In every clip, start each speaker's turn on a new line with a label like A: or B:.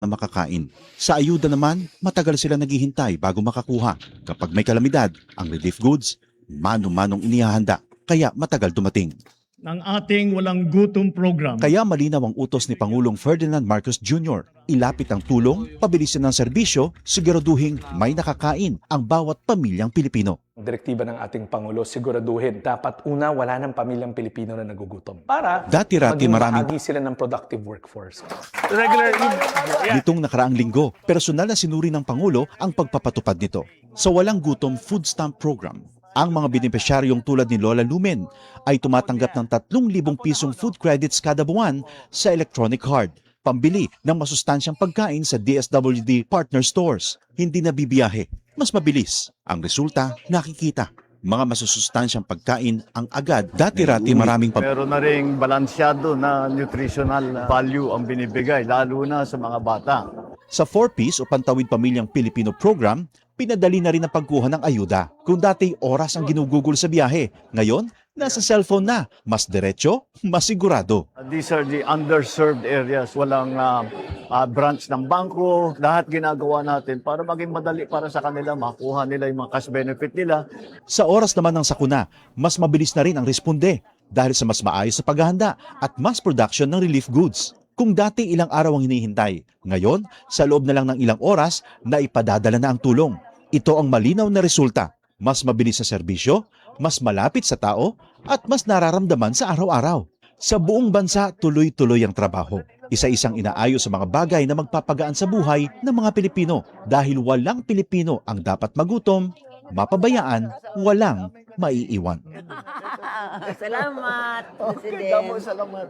A: na makakain. Sa ayuda naman, matagal sila naghihintay bago makakuha. Kapag may kalamidad, ang relief goods, mano-manong inihahanda, kaya matagal dumating.
B: Ng ating walang gutom program.
A: Kaya malinaw ang utos ni Pangulong Ferdinand Marcos Jr. Ilapit ang tulong, pabilisin ang serbisyo, siguraduhin may nakakain ang bawat pamilyang Pilipino.
C: Direktiba ng ating Pangulo, siguraduhin dapat una wala ng pamilyang Pilipino na nagugutom. Para
A: Dati-rati
C: maging
A: maraming
C: bahagi sila ng productive workforce.
A: Nitong nakaraang linggo, personal na sinuri ng Pangulo ang pagpapatupad nito. Sa Walang Gutom Food Stamp Program, ang mga benepisyaryong tulad ni Lola Lumen ay tumatanggap ng 3,000 pisong food credits kada buwan sa electronic card, pambili ng masustansyang pagkain sa DSWD partner stores. Hindi na bibiyahe, mas mabilis. Ang resulta, nakikita. Mga masusustansyang pagkain ang agad. Dati-rati maraming
D: Meron na ring balansyado na nutritional value ang binibigay, lalo na sa mga bata.
A: Sa 4Ps o Pantawid Pamilyang Pilipino program, pinadali na rin ang pagkuha ng ayuda. Kung dati oras ang ginugugol sa biyahe, ngayon, nasa cellphone na. Mas diretso, mas sigurado.
D: These are the underserved areas. Walang branch ng bangko. Lahat ginagawa natin para maging madali para sa kanila, makuha nila yung mga cash benefit nila.
A: Sa oras naman ng sakuna, mas mabilis na rin ang responde dahil sa mas maayos sa paghahanda at mass production ng relief goods. Kung dati ilang araw ang hinihintay, ngayon, sa loob na lang ng ilang oras, na ipadadala na ang tulong. Ito ang malinaw na resulta. Mas mabilis sa serbisyo, mas malapit sa tao, at mas nararamdaman sa araw-araw. Sa buong bansa, tuloy-tuloy ang trabaho. Isa-isang inaayos sa mga bagay na magpapagaan sa buhay ng mga Pilipino dahil walang Pilipino ang dapat magutom, mapabayaan, walang maiiwan.
E: Salamat, President.
D: Salamat.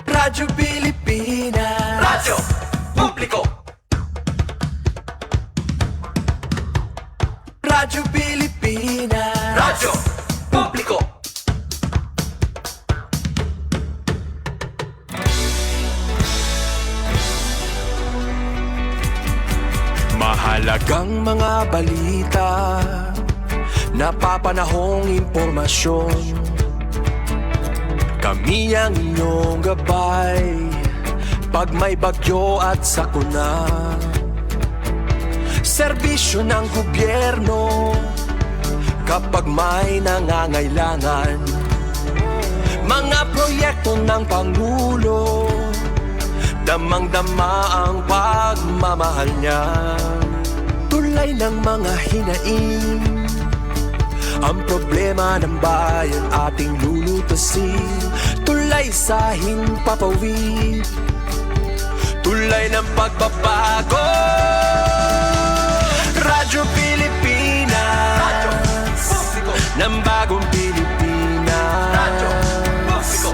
F: Radyo Pilipinas. Radyo Publiko. Radyo Pilipinas. Radyo Publiko. Mahalagang mga balita, napapanahong impormasyon. Kami ang inyong gabay pag may bagyo at sakuna. Serbisyo ng gobyerno kapag may nangangailangan. Mga proyekto ng Pangulo, damang-dama ang pagmamahal niya. Tulay ng mga hinaing, ang problema ng bayan ating lulutasin. Tulay sa himpapawid, tulay ng pagbabago. Radyo Pilipinas, Radyo Publiko, ng bagong Pilipinas. Radyo Publiko,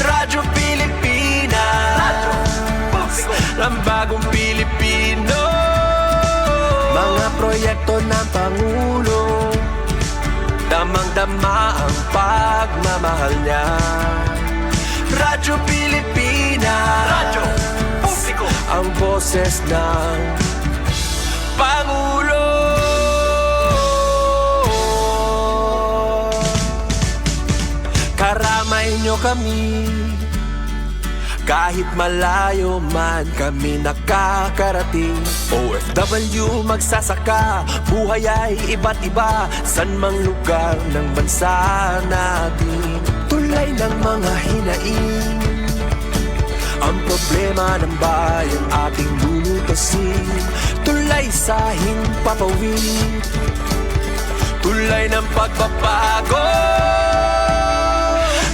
F: Radyo Pilipinas, Radyo Publiko, ng bagong Pilipino. Mga proyekto ng Pangulo, damang-dama ang pagmamahal niya. Radyo Pilipinas, Radyo Publiko, ang boses ng Pangulo. Karamay nyo kami, kahit malayo man kami nakakarating. OFW magsasaka, buhay ay iba't iba, san mang lugar ng bansa natin. Tulay ng mga hinaing, ang problema ng bayan ating lulutasin. Tulay sa himpapawid, tulay ng pagbabago.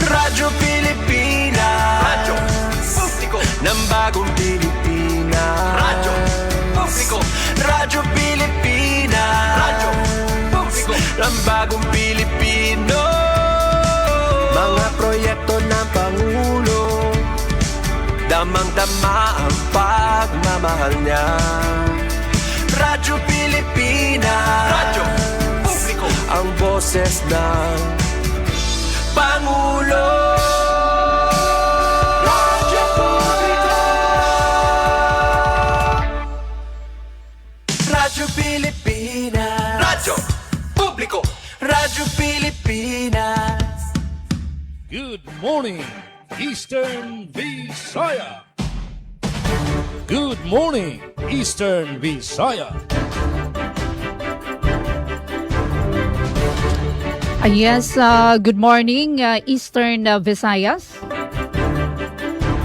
F: Radyo Pilipinas, Radyo Publiko, ng bagong Pilipinas. Radyo Publiko, Radyo Pilipinas, Radyo Publiko, ng bagong Pilipino. Mga proyekto ng Pangulo, damang-dama ang pagmamahal niya. Radyo Pilipinas, Radyo Publiko, ang boses ng Pangulo. Radyo Publiko, Radyo Pilipinas, Radyo Publiko, Radyo Pilipinas.
B: Good morning, Eastern Visaya.
E: Good morning, Eastern Visaya.
G: Yes, good morning, Eastern Visayas.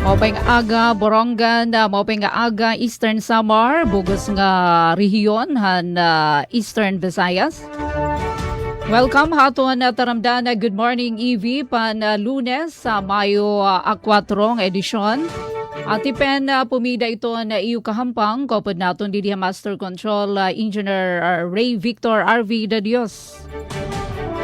G: Maupay nga aga, Borongan, maupay nga aga, Eastern Samar, bugos nga rehiyon, han Eastern Visayas. Welcome haton na taramdan na Good Morning EV pan Lunes sa Mayo 4 nga edisyon. At ipen pumida ito na iyo kahampang kopod naton di Master Control Engineer Ray Victor RV de Dios.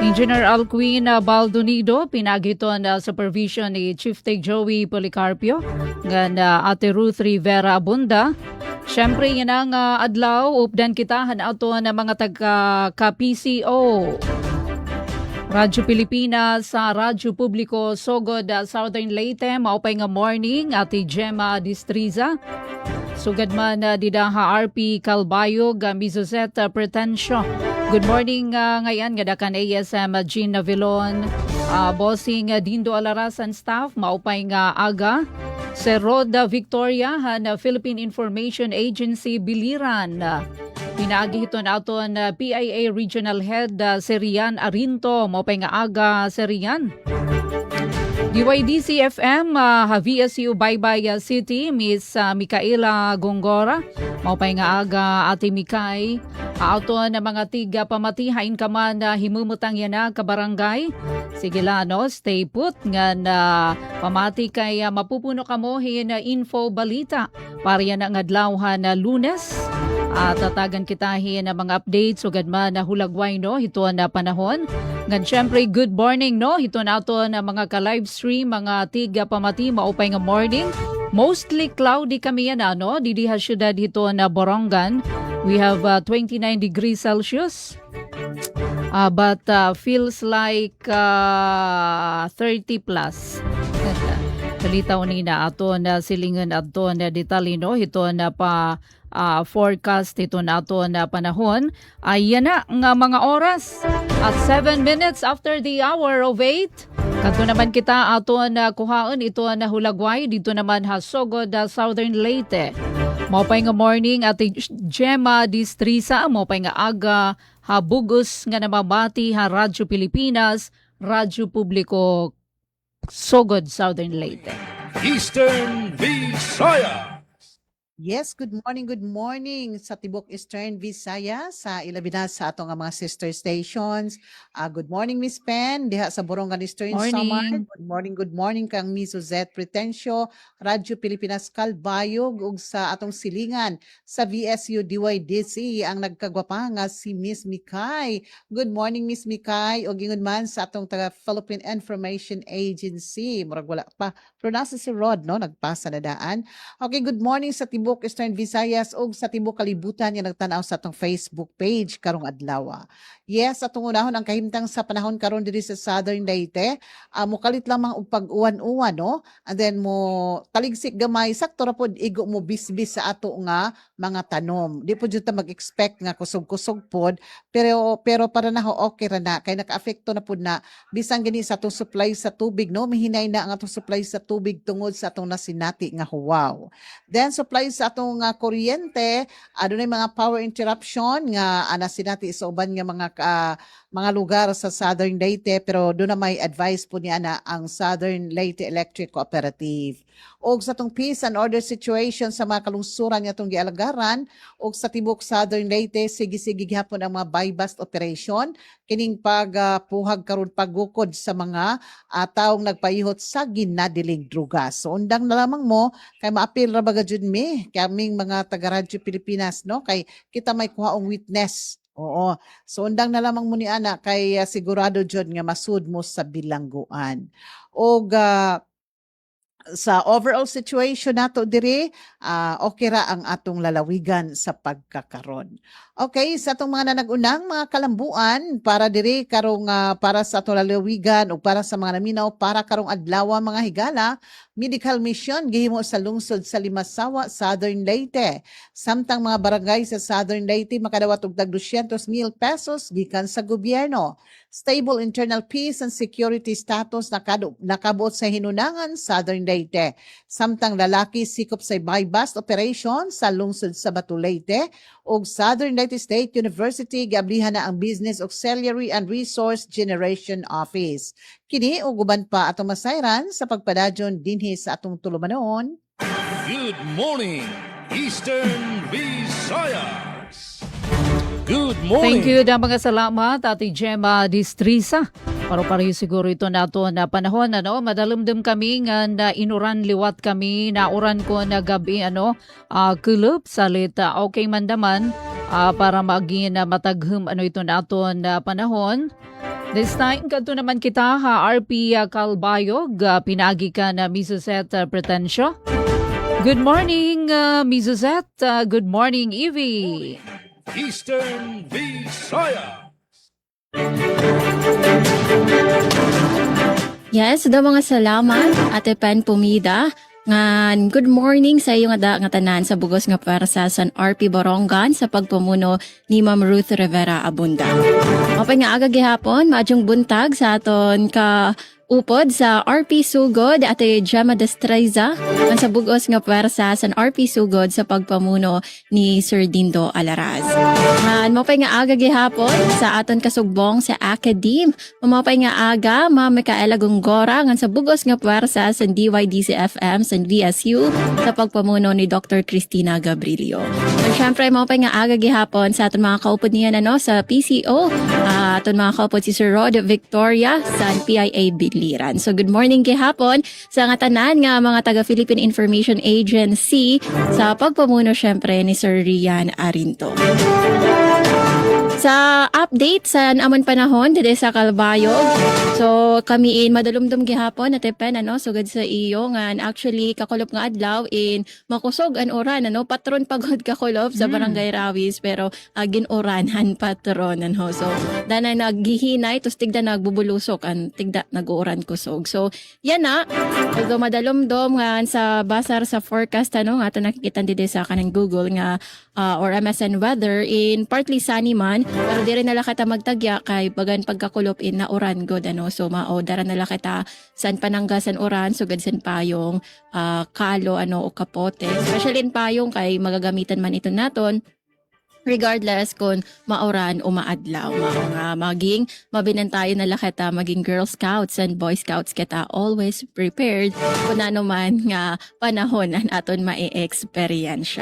G: Engineer Alcuin Baldonido, pinagito na supervision ni Chief Tech Joey Policarpio, ngan Ate Ruth Rivera Abunda. Siyempre, yan ang adlaw, updan kita ato na mga taga-PCO. Radyo Pilipinas sa Radyo Publiko Sogod Southern Leyte, maupay nga morning, Ate Gemma Distriza. Sugad man didaha RP Calbayog, Mizuzet Pretensyo. Good morning ngayon nga dakan ASM Jean Navilon, bossing Dindo Alarasan staff, maupay nga aga. Si Roda Victoria, Philippine Information Agency Biliran. Pinaagi ito na ito PIA Regional Head si Rian Arinto, maupay nga aga si Rian. DYDC FM, VSU Baybay City, Miss Micaela Gongora, maupay nga aga Ate Mikay. Auto na mga tiga pamatihain ka man na himumutang yan na kabarangay. Sige lano, stay put nga na pamati kay mapupuno ka mo na info balita para yan ang adlawhan na Lunes. At tatagan kita na mga updates ugad man na hulagway no, ito na panahon. Ngan syempre good morning no, ito na ito na mga ka-livestream, mga tiga pamati, maupay nga morning. Mostly cloudy kami yan no, didiha syudad ito na Borongan. We have 29 degrees Celsius. But feels like 30 plus. Kalitaw ni na ato na silingan ato na detalino, ito na pa forecast ito na ato na panahon. Ayan na nga mga oras at 7 minutes after the hour of 8. Kato naman kita ato na kuhaon ito na hulagway dito naman Hasogod Southern Leyte. Maupay nga morning Ate Gemma Distrisa, maupay nga aga habugos nga namabati ha Radyo Pilipinas, Radyo Publiko Sogod Southern Leyte.
E: Eastern Visaya.
H: Yes, good morning sa Tibok Eastern Visayas, sa ilabina sa atong mga sister stations. Good morning Miss Pen, diha sa Borongan Eastern Samar. Good morning kang Miss Suzette Pretensyo, Radyo Pilipinas Calbayog, ug sa atong silingan sa VSU DYDC ang nagkagwapa nga si Miss Mikay. Good morning Miss Mikay, ug ingon man sa atong taga Philippine Information Agency. Murag wala pa. Pero nasa si Rod, no? Nagpasa na daan. Okay, good morning sa Tibok Eastern Visayas ug sa Tibok Kalibutan nga nagtan-aw sa atong Facebook page karong adlaw. Yes, atong unahon ang kahimtang sa panahon karon diri sa Southern Leyte. Mukalit lamang og pag-uwan-uwan, no? And then mo taligsik gamay sakto ra pod igo mo bisbis sa ato nga mga tanom. Di po jud ta mag-expect nga kusog-kusog pod, pero para na okay ra na kay naka-apekto na pod na bisan gani sa atong supply sa tubig, no? Mihinay na ang atong supply sa tubig tungod sa atong nasinati nga huwaw. Then supply sa atong kuryente, adunay mga power interruption nga nasinati sa uban nga mga lugar sa Southern Leyte, pero doon na may advice po niya na ang Southern Leyte Electric Cooperative. O sa itong peace and order situation sa mga kalungsuran nga itong gialagaran, o sa Tibok Southern Leyte, sige-sige gihapon ang mga buy-bust operation, kining pagpuhag karon paggukod sa mga taong nagpaihot sa ginadilig druga. So undang na lamang mo, kay maapil ra baga jud mi, kaming mga taga-Radyo Pilipinas, no? Kay kita may kuhaong witness. Oo. So undang na lamang mo ni ana kay sigurado jud nga masud mo sa bilangguan. Og sa overall situation nato diri, okay ra ang atong lalawigan sa pagkakaron. Okay, sa atong mga nanagunang mga kalambuan para diri karong para sa atong lalawigan o para sa mga naminaw para karong adlaw mga higala, medical mission gihimo sa lungsod sa Limasawa, Southern Leyte. Samtang mga barangay sa Southern Leyte makadawat og tag 200,000 pesos gikan sa gobyerno. Stable internal peace and security status nakabuot sa hinunangan Southern Leyte. Leyte. Samtang lalaki sikop sa buy-bust operation sa lungsod sa Batu Leyte ug Southern Leyte State University giablihan na ang Business Auxiliary and Resource Generation Office. Kini ug uban pa atong masayran sa pagpadadyon dinhi sa atong tulumanon.
E: Good morning, Eastern Visayas. Good morning.
G: Thank you na mga salamat, Ate Gemma Distrisa. Paro-pareho siguro ito nato na panahon, madalumdum kami nga na inuran liwat kami, nauran ko na gabi, kulop, salit, okay mandaman, para maging mataghum, ito nato na panahon. This time, kanto naman kita, RP Calbayog, pinagi ka na Mizuzet Pretensyo. Good morning, Mizuzet. Good morning, Evie.
E: Eastern Visayas.
I: Yes, daw mga salamat, Ate Pen Pumida. Ngan, good morning sa iyo nga tanan sa bugos nga para sa San RP Borongan sa pagpamuno ni Ma'am Ruth Rivera Abunda. Mapay nga aga gihapon, maadyong buntag sa aton ka upod sa RP Sugod, Ate Gemma Destreza, ang sa bugos nga pwersa sa RP Sugod sa pagpamuno ni Sir Dindo Alaraz. Mapay nga aga gihapon sa aton kasugbong sa Academe. Mapay nga aga, Ma'am Micaela Gongora, ang sa bugos nga pwersa sa DYDC-FM sa VSU sa pagpamuno ni Dr. Cristina Gabrilio. At syempre, mapay nga aga gihapon sa aton mga kaupod niya sa PCO, aton mga kaupod si Sir Rod Victoria sa PIA Biliran. So good morning gihapon sa nga tanan nga mga taga Philippine Information Agency sa pagpamuno syempre ni Sir Rian Arinto. Sa update sa amon panahon dito sa Calbayog. So kami madalumdum gihapon Ate Pen sugad sa iyo nga actually kakulop nga adlaw in makusog an oran patron pagod kakulop sa Barangay Rawis pero ginoranhan patron so danay naghihinay tus tigda nagbubulusok an tigda naguoran kusog. So yan na although madalumdom nga sa basar sa forecast ato nakikita dito sa kanang Google nga or MSN weather in partly sunny man pero di rin nala kita magtagya kay bagan pagkakulop in na oran god so maodara nala kita san pananggasan oran sugad san payong kalo o kapote especially in payong kay magagamitan man ito naton regardless kung maoran o maadlaw maging mabinantayo na kita maging Girl Scouts and Boy Scouts kita always prepared kung ano man nga panahon ang aton ma-experience.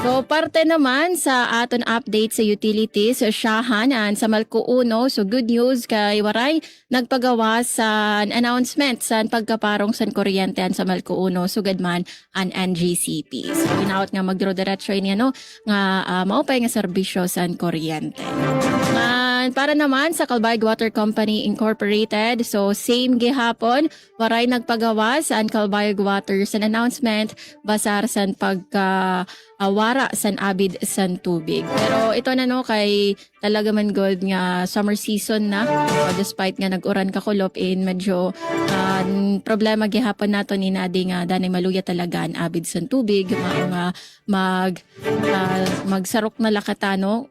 I: So, parte naman sa aton update sa utilities, Shahan sa Malco Uno. So, good news kay Waray nagpagawa sa announcement sa pagkaparong sa kuryente sa Malco Uno. Sugad man ang NGCP. So, inaot nga magdro-diretso niya nga maupay nga serbisyo sa kuryente. Para naman sa Calbayog Water Company Incorporated, so same gihapon, waray nagpagawa sa Calbayog Water sa announcement basar sa pagkawara sa abid sa tubig. Pero ito kay talaga man good nga summer season na despite nga nag-uran kakulop medyo problema gihapon nato ni nadi nga danay maluya talaga ang abid sa tubig magsarok na lakatano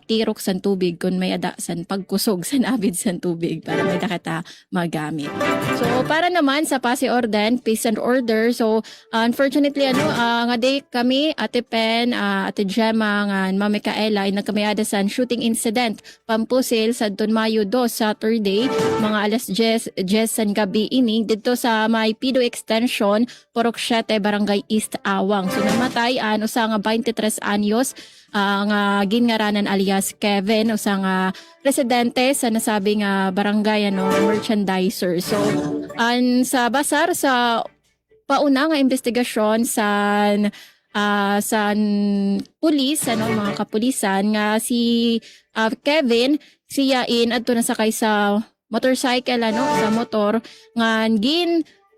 I: tirok sa tubig kung may ada san pagkusog sa abid sa tubig para may dakita magamit. So para naman sa Pasay Orden, peace and order. So unfortunately nga day kami Ate Pen, Ate Gemma nga Ma'am Micaela ay nagkamayada sa shooting incident pampusil sa Don Mayo 2 Saturday mga alas 10 san gabi ini dito sa may Pido Extension, Purok 7, Barangay East Awang. So namatay usa nga 23 anyos nga ginngaranan alias Kevin usa nga residente sa nasabing barangay merchandiser. So sa basar sa pauna nga investigasyon sa pulis mga kapulisan nga si Kevin siya adto na sakay sa motorcycle sa motor nga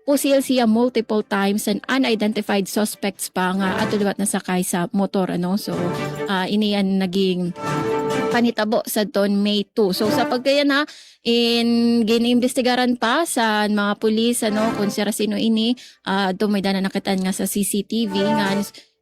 I: pusil siya multiple times and unidentified suspects pa nga atuluwat na sakay sa motor so iniyan naging panitabo sa May 2. So sa pagkaya giniimbestigaran pa sa mga pulis kung sino ini may dana nakitaan nga sa CCTV nga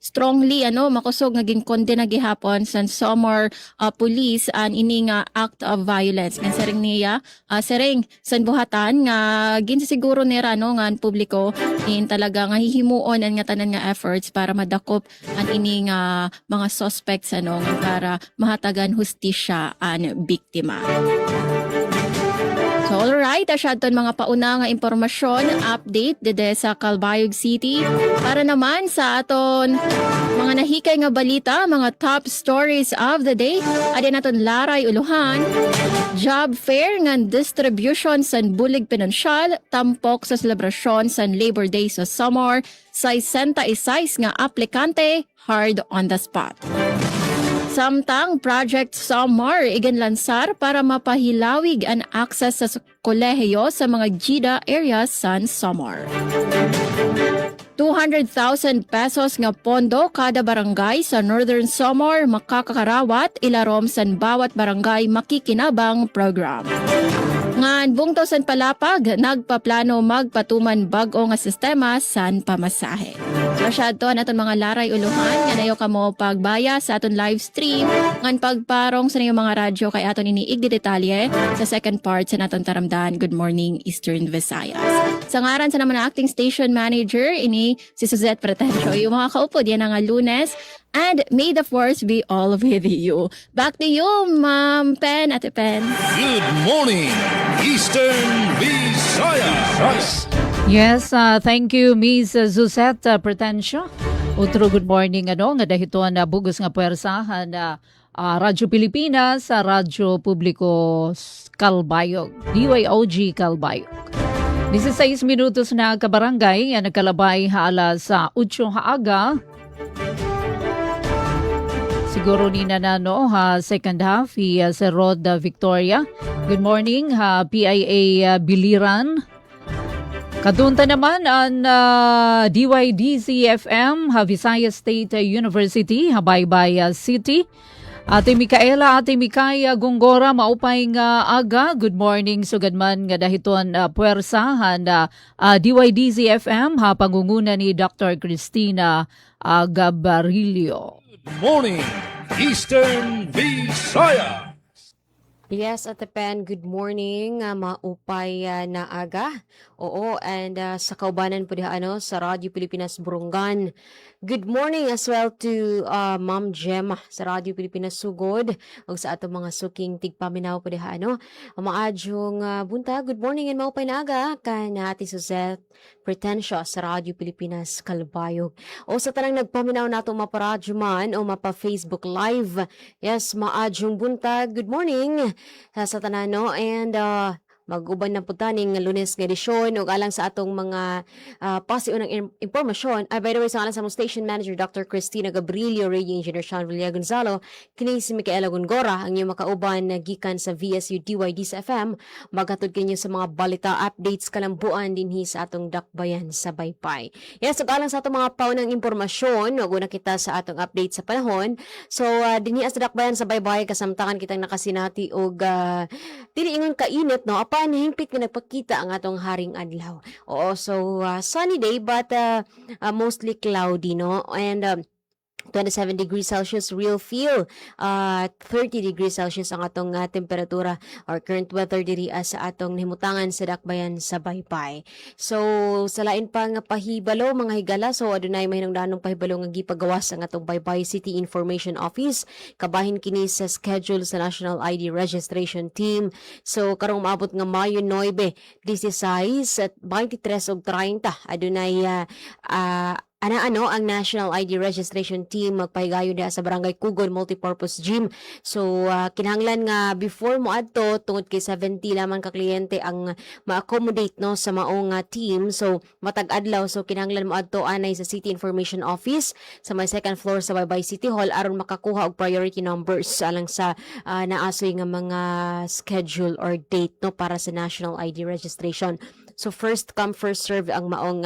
I: strongly makusog nga ginkondena gihapon sa Samar police an ini nga act of violence nga sering niya sering san buhatan nga ginsiguro nira nga ang publiko in talaga nga hihimuon ang nga tanan nga efforts para madakop an ini nga mga suspects nga para mahatagan hustisya an biktima. So alright, asyadton mga pauna nga impormasyon, update dede sa Calbayog City. Para naman sa aton mga nahikay nga balita, mga top stories of the day, adin naton Laray Uluhan, job fair nga distribution sa bulig pinansyal, tampok sa selebrasyon sa Labor Day sa Samar, sa 66 nga aplikante, hard on the spot. Samtang Project Samar iginlansar para mapahilawig ang access sa kolehiyo sa mga GIDA areas sa Samar. 200,000 pesos nga pondo kada barangay sa Northern Samar makakakarawat ilarom sa bawat barangay makikinabang program. Ngan bungto san palapag, nagpaplano magpatuman bag-o nga sistema san pamasahe. Masyado naton mga Laray Uluhan, nga nayo kamo pagbaya sa aton live stream, ngan pagparong sa mga radyo kay aton iniig di detalye sa second part sa naton taramdan. Good morning, Eastern Visayas. Sa ngaran sa naman na acting station manager, ini si Suzette Pretencio. Yung mga kaupo, diyan nga Lunes, and may the force be all with you. Back to you, Ma'am Pen, Ate Pen.
E: Good morning, Eastern Visayas.
G: Yes, thank you, Ms. Suzette Pretencio. Utro good morning nga dahito na bugos nga puwersahan na Radyo Pilipinas sa Radyo Publiko Calbayog, DYOG Calbayog. 16 minutos na kabarangay, nagkalabay haala sa 8 haaga. Siguro ni nanano second half si Rod Victoria. Good morning PIA Biliran. Kadunta naman ang DYDZ-FM Visayas State University, Habaybay City. Ate Micaela, Ate Mikaya Gongora, maupay nga aga. Good morning, sugadman nga dahiton puwersahan DYDZ-FM pangunguna ni Dr. Cristina Gabarilio.
E: Good morning, Eastern Visayas.
J: Yes, Ate Pen, good morning. Maupay na aga. Oo, and sa kaubanan po diha sa Radyo Pilipinas Burungan. Good morning as well to Ma'am Gemma sa Radyo Pilipinas Sugod ug sa ato mga suking tigpaminaw po diha maadjong bunta. Good morning and maupay na aga kan Ate Suzette Pretencio sa Radyo Pilipinas Calbayog. O sa tanang nagpaminaw nato maparadyo man o mapa Facebook Live. Yes, maadjong bunta. Good morning sa tanan and mag-uban na putaning Lunes nga edisyon ug alang sa atong mga pasiunang impormasyon. By the way, sa alang sa station manager Dr. Cristina Gabrielio, Radio Engineer Sean Villa Gonzalo, kini si Micaela Gongora ang inyong makauban na gikan sa VSU DYDs FM. Maghatod kinyo sa mga balita updates kalambuan dinhi sa atong dakbayan sa Baypay. Yes, ug alang sa atong mga paunang impormasyon, ug una kita sa atong update sa panahon. So dinhi sa dakbayan sa Baypay kasamtangan kitang nakasinati og dili ingon kainit hingpit nga nagpakita ang atong haring adlaw. Oo, so sunny day but mostly cloudy, no? And 27 degrees Celsius real feel, 30 degrees Celsius ang atong temperatura or current weather diri sa atong himutangan sa dakbayan sa Baypay. So sa lain pa nga pahibalo mga higala, so adunay mahinungdanong pahibalo nga gipagawas ang atong Baypay City Information Office. Kabahin kini sa schedule sa National ID Registration Team. So karong maabot nga Mayo 9, 16 at 23 ug 30 adunay ang National ID Registration Team magpahigayon diha sa Barangay Kugon Multipurpose Gym. So kinahanglan nga before mo adto tungod kay 70 lamang ka kliyente ang ma-accommodate no sa maong team. So matag adlaw, so kinahanglan mo adto anay sa City Information Office sa may second floor sa Baybay City Hall aron makakuha og priority numbers alang sa naasoy nga mga schedule or date no para sa National ID Registration. So first come first serve ang maong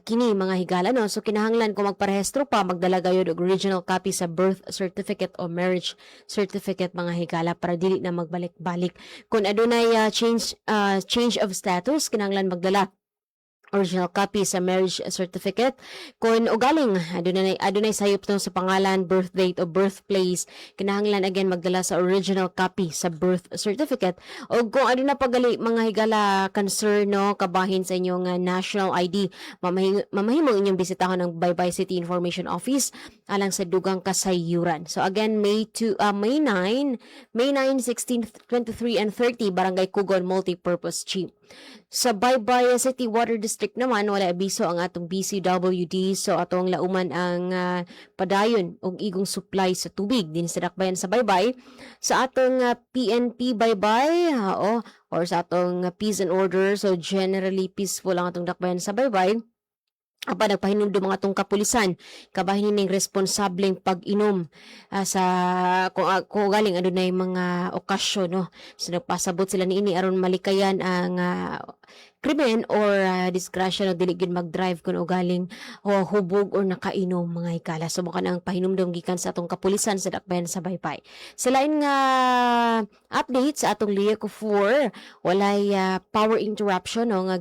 J: kini mga higala no. So kinahanglan kung magparehistro pa magdala gayud og original copy sa birth certificate o marriage certificate mga higala para dili na magbalik-balik. Kung adunay change of status kinahanglan magdala original copy sa marriage certificate. Kung ugaling adunay sayop to sa pangalan, birth date o birthplace, kinahanglan again magdala sa original copy sa birth certificate. O kung aduna pagali mga higala concern no kabahin sa inyong national ID, mamahimo inyong bisitahon ng Baybay City Information Office alang sa dugang kasayuran. So again, May 9, 16, 23 and 30 Barangay Kugon Multipurpose Gym. Sa Baybay City Water District naman, wala abiso ang atong BCWD. So atong lauman ang padayon og igong supply sa tubig din sa dakbayan sa Baybay. Sa atong PNP Baybay, or sa atong peace and order, so generally peaceful ang atong dakbayan sa Baybay. Apa nagpahinumdum mga atong kapulisan kabahin ning responsableng pag-inom sa kung galing adunay mga okasyon no, so nagpasabot sila niini aron malikayan ang krimen or disgrasya no dili gid mag-drive kun ugaling hubog or nakainom mga higala. So maka nang pahinumdum gikan sa atong kapulisan sa dakbayan sa Baybay. Sa lain nga update sa atong LIECO 4, walay power interruption no nga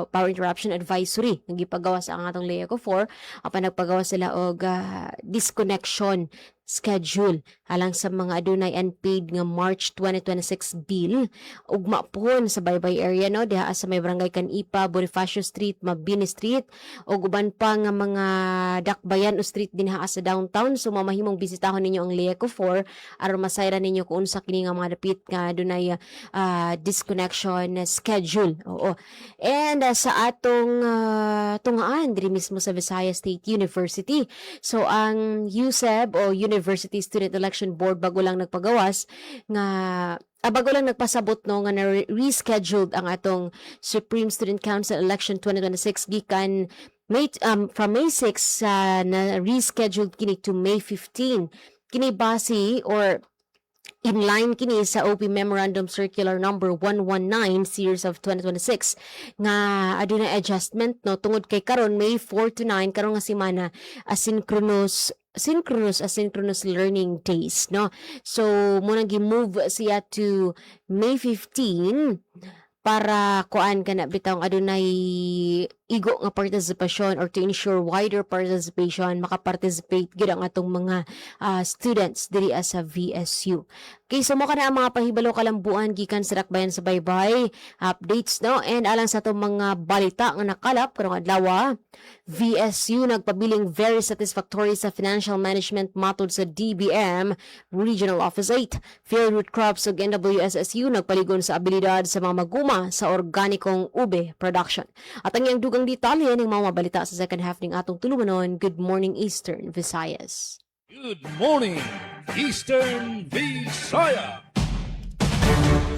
J: power interruption advisory nga gipagawa sa ang atong LIECO 4 apan nagpagawa sila og disconnection schedule alang sa mga adunay unpaid nga March 2026 bill ugma pohon sa Baybay area no diha sa may barangay Kanipa, Bonifacio Street, Mabini Street ug uban pa nga mga dakbayan o street dinha sa downtown. So mamahimong bisitahon ninyo ang LIECO 4 aron masayran ninyo kung unsa kini nga mga dapit nga adunay disconnection schedule. Oo. And sa atong tungaan diri mismo sa Visayas State University. So ang USEB o University Student Election Board bago lang nagpagawas nga bago lang nagpasabot no nga na rescheduled ang atong Supreme Student Council Election 2026 gikan from May 6 na rescheduled kini to May 15. Kini base or in line kini sa OP Memorandum Circular Number 119 Series of 2026 nga aduna adjustment no tungod kay karon May 4 to 9 karon nga semana asynchronous learning days no. So muna gi-move siya to May 15 para kuan kana bitang adunay igo nga participation or to ensure wider participation makaparticipate gid ang atong mga students diri sa VSU. Okay, so mo kana ang mga pahibalo kalambuan gikan sa dakbayan sa Baybay updates no, and alang sa atong mga balita nga nakalap karong adlaw, VSU nagpabiling very satisfactory sa financial management matod sa DBM Regional Office 8. Fieldroot Crops ug NWSSU nagpaligon sa abilidad sa mga maguma sa organikong ube production. At ang iyang dugang detalye ng mga balita sa second half ning atong tulumanon. Good morning Eastern Visayas.
E: Good morning, Eastern Visaya.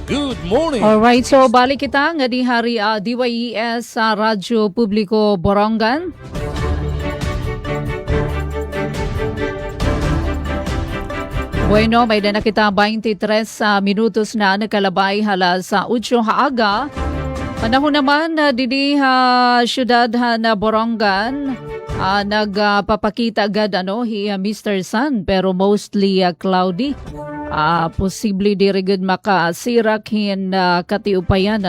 E: Good morning.
G: Alright, so balik kita nga di hari DYES sa Radyo Publiko Borongan. Bueno, may na kita 23 minutos na nakalabay hala sa 8 haaga. Panahon naman didi syudad na Borongan. Nagpapakita agad Mr. Sun pero mostly cloudy. Posible diri gud makasirak hin katiupayan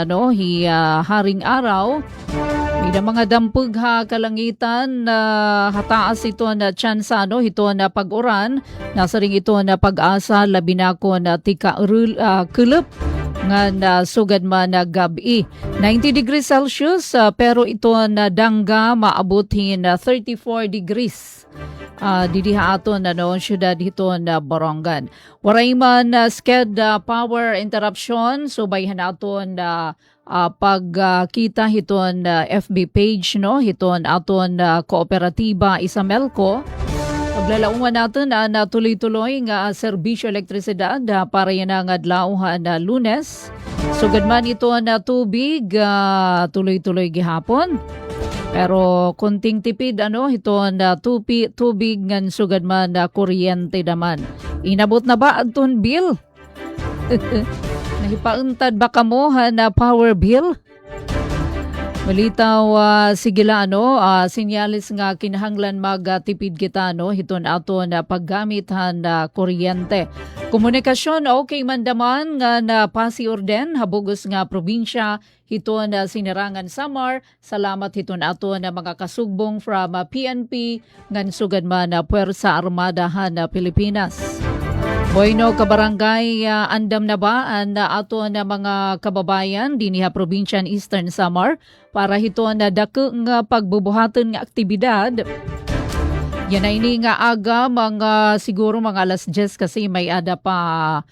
G: haring araw. May mga dampug kalangitan hataas ito na tsansa ito na pag-uran. Nasa ring ito na pag-asa labi na ko na tika kulup nga sugad man na gabi. 90 degrees Celsius pero ito na dangga maabutin 34 degrees. Didiha aton syudad ito na Borongan. Waray man sked power interruption so bayhan aton pagkita hiton FB page hiton aton kooperatiba Isamelco. Paglalaungan natin na tuloy-tuloy nga serbisyo elektrisidad para yan ang adlauhan na Lunes. Sugad man ito na tubig tuloy-tuloy gihapon. Pero kunting tipid ito na tubig ngan sugad man na kuryente naman. Inabot na ba aton bill? Nahipauntad ba kamo na power bill? Balitaw sigila sinyalis nga kinahanglan magtipid kita hiton aton paggamit kuryente. Komunikasyon okay man daman nga na pasiorden habugos nga probinsya hiton sinirangan Samar. Salamat hiton aton mga kasugbong from PNP ngan sugad man Puwersa Armada Pilipinas. Bueno, kabarangay, andam na ba ang ato na mga kababayan diniha probinsya Eastern Samar para hito na dako nga pagbubuhaton nga aktibidad. Yan ay ni nga aga mga siguro mga alas 10 kasi may ada pa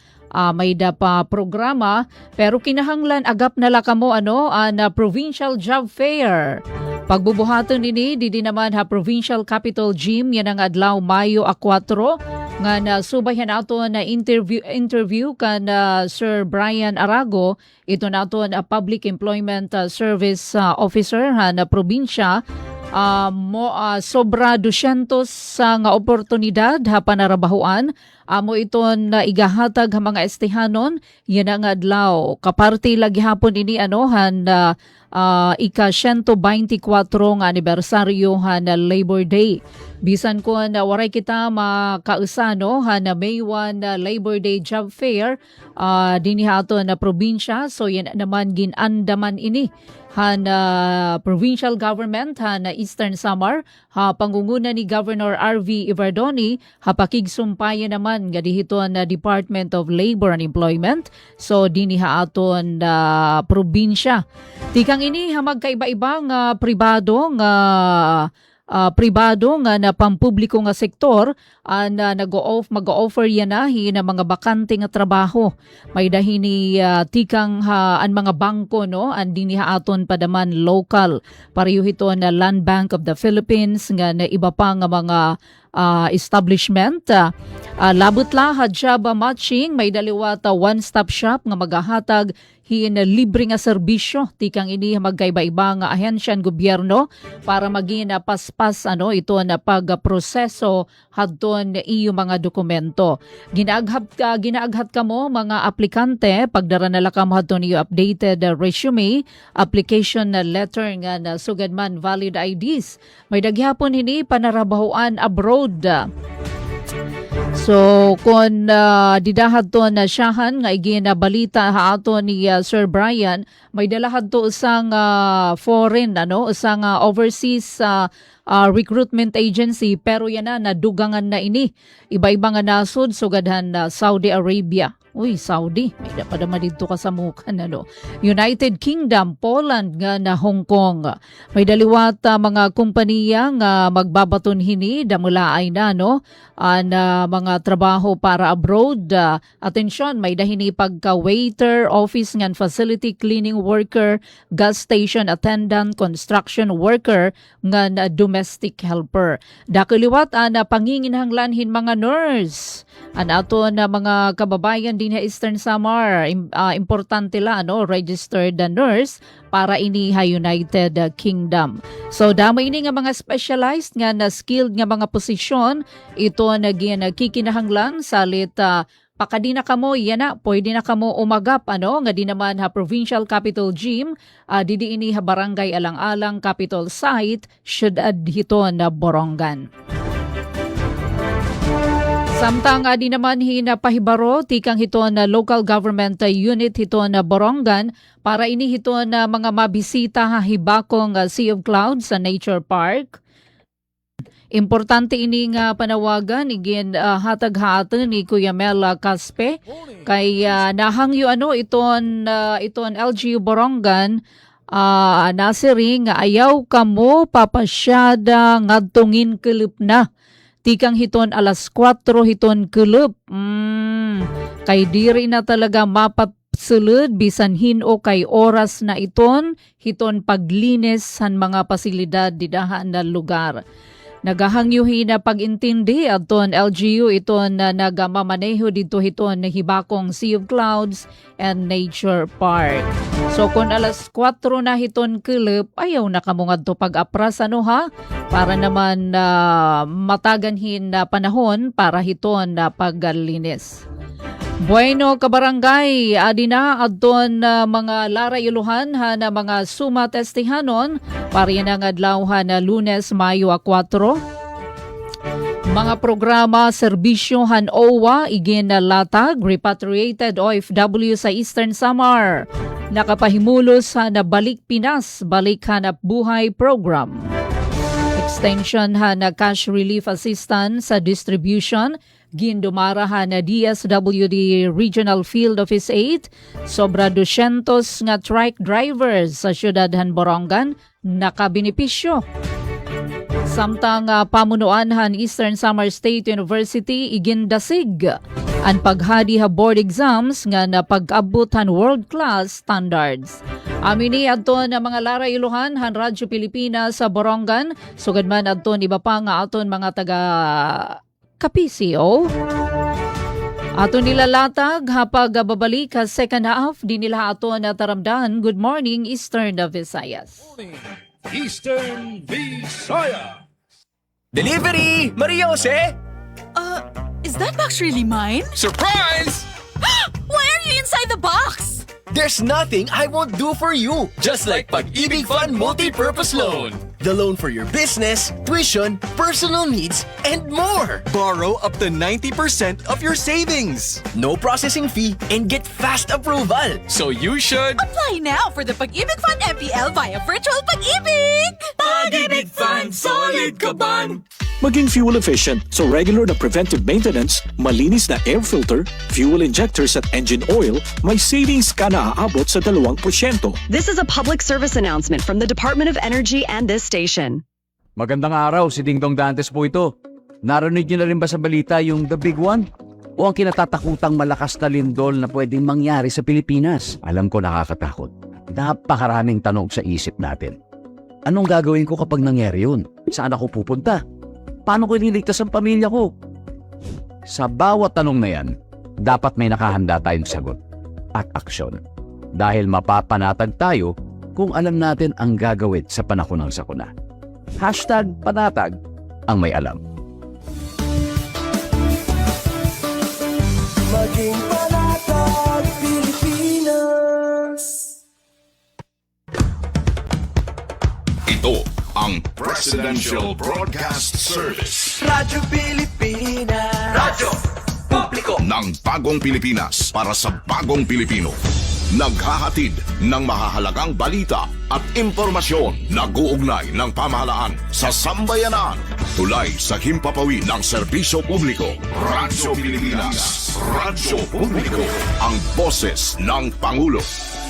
G: programa pero kinahanglan agap na la kamo na provincial job fair. Pagbubuhaton ini di naman provincial capital gym yan ang adlaw Mayo 4 nga nasubayhan nato na interview kan Sir Brian Arago, ito nato na Public Employment Service Officer na probinsya. Sobra 200 nga oportunidad panarabahuan amo iton na igahatag mga estehanon yan ang adlaw kaparte lagi hapon ini ika 124 nga anibersaryo na Labor Day. Bisan ko na waray kita makausano na May 1 Labor Day Job Fair dinhi ato na probinsya, so yan naman ginandaman ini provincial government na Eastern Samar pangunguna ni Governor R.V. Ivardoni pakigsumpayan naman nga dihito na Department of Labor and Employment, so dinhi aton probinsya. Tikang ini magkaiba-iba nga pribado nga na pampubliko nga sektor na mag-o-offer yan na mga bakante nga trabaho. May dahini tikang ang mga bangko ang diniha aton padaman local. Pareho ito na Land Bank of the Philippines nga na iba pa nga mga establishment. Labot lahad job matching, may daliwat one-stop shop nga magahatag libre nga serbisyo tikang ini magkaiba-iba nga ahensya ng gobyerno para maging paspas ito na pagproseso hadton iyo mga dokumento. Ginaaghat kamo mga aplikante pagdara nala kamo hadton iyo updated resume, application letter nga na sugad man valid IDs. May daghapon hini panarabahuan abroad. So kung didahad to na siyahan nga balita haato ni Sir Brian, may dalahad to isang foreign isang overseas recruitment agency pero yan na nadugangan na ini. Iba-iba nga nasod sugadhan Saudi Arabia. Uy, Saudi, may napadama dito ka sa mukan, United Kingdom, Poland, nga na Hong Kong. May daliwat mga kumpanya nga magbabaton hini, damula ay na, mga trabaho para abroad. Atensyon, may dahini pagka-waiter, office ngan facility cleaning worker, gas station attendant, construction worker, nga domestic helper. Dakaliwat, panginginhanglanhin mga nurse. Ato na mga kababayan din sa Eastern Samar, importante la registered nurse para ini United Kingdom. So damo ini nga mga specialized nga na skilled nga mga posisyon ito kikinahanglan salit pakadi na kamo yana pwede na kamo umagap nga di naman provincial capital gym didi ini barangay alang-alang capital site syudad hiton na Borongan. Samtang di naman hinapahibaro tikang hito na local government unit hito na Borongan para ini hito na mga mabisita hibakong Sea of Clouds sa Nature Park. Importante ini nga panawagan igin hatag-hatan ni Kuya Mel Caspe kay nahangyo iton LGU Borongan nasiring nga ayaw kamo papasyada ngadtongin kelep na. Tikang hiton alas 4 hiton kulub. Kay diri na talaga mapapsulod bisan hino kay oras na hiton paglinis san mga pasilidad didahan na lugar. Nagahangyuhi na pag-intindi aton LGU iton na nagamamaneho dito hiton na hibakong Sea of Clouds and Nature Park. So kung alas 4 na hiton kulub, ayaw na kamungad to pag-apras para naman mataganhin na panahon para hiton na paglinis. Bueno, kabarangay, adina adton mga Laray Ilohan na mga suma testihanon pari na adlaw na Lunes, Mayo 4. Mga programa, serbisyo han OWA, igin na latag, repatriated OFW sa Eastern Samar. Nakapahimulos na Balik Pinas, Balik Hanap Buhay program. Extension na cash relief assistance sa distribution, gindumarahan na DSWD Regional Field Office 8, sobra 200 nga truck drivers sa syudad han Borongan, nakabenepisyo. Samtang pamunuan han Eastern Samar State University igindasig ang paghadi ha board exams nga napag-abot han world-class standards. Amini adton na mga Laray Ilohan han Radyo Pilipinas sa Borongan, sugad man adton iba pa nga aton mga taga Kapisio. Aton nilalatag hapag babalik sa second half, di nila aton taramdan. Good morning, Eastern Visayas.
E: Eastern Visaya.
F: Delivery! Maria Jose!
K: Is that box really mine?
F: Surprise!
K: Why are you inside the box?
F: There's nothing I won't do for you. Just like Pag-ibig Fund Multi-Purpose Loan. The loan for your business, tuition, personal needs, and more. Borrow up to 90% of your savings. No processing fee and get fast approval. So you should...
K: Apply now for the Pag-ibig Fund MPL via Virtual Pag-ibig! Pag-ibig Fund, solid ka ban!
L: Maging fuel efficient, so regular na preventive maintenance, malinis na air filter, fuel injectors at engine oil, may savings ka na aabot sa 2%.
M: This is a public service announcement from the Department of Energy and this station.
N: Magandang araw, si Dingdong Dantes po ito. Narinig niyo na rin ba sa balita yung The Big One? O ang kinatatakutang malakas na lindol na pwedeng mangyari sa Pilipinas? Alam ko nakakatakot. Napakaraming tanong sa isip natin. Anong gagawin ko kapag nangyari yun? Saan ako pupunta? Paano ko ililigtas ang pamilya ko? Sa bawat tanong na yan, dapat may nakahanda tayong sagot at aksyon. Dahil mapapanatag tayo kung alam natin ang gagawin sa panahon ng sakuna. #panatag ang may alam.
F: Maging panatag, Pilipinas!
O: Ito ang Presidential Broadcast Service.
F: Radyo Pilipinas! Radyo Publiko!
O: Ng bagong Pilipinas para sa bagong Pilipino. Naghahatid ng mahahalagang balita at impormasyon na guugnay ng pamahalaan sa sambayanan. Tulay sa himpapawid ng serbisyo publiko. Radyo Pilipinas. Radyo Publiko. Ang boses ng Pangulo.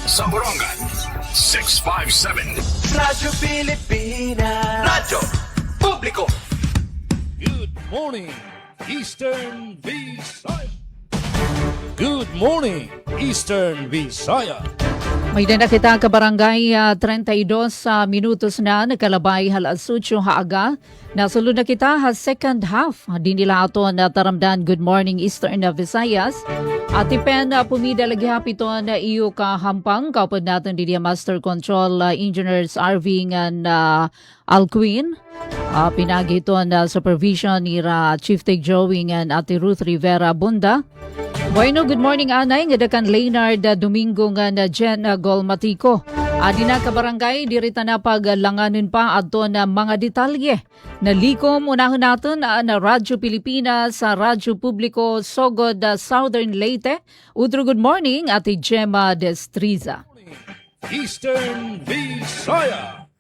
O: Sa Borongan, 657.
F: Radyo Pilipinas! Radyo Publiko!
E: Good morning, Eastern Visaya. Good morning, Eastern Visaya.
G: May na kita kabarangay 32 minutos na nakalabay halas 8 haaga. Nasulod na kita second half. Di nila ato na taramdan. Good morning, Eastern Visayas. At ipen pumida lagi hapito na iyo kahampang kapod natin di Master Control Engineers Arving and Alcuin. Pinagi ito na supervision ni Chief Tech Joey and Ate Ruth Rivera Bunda. Bueno, good morning anay, ngadakan Leonard Domingo nga na Jen Golmatico. Adi na kabarangay, dirita na paglanganin pa ato na mga detalye. Nalikom unahon natin na Radyo Pilipinas sa Radyo Publiko Sogod Southern Leyte. Utro good morning, Ate Gemma Destriza.
E: Eastern Visaya.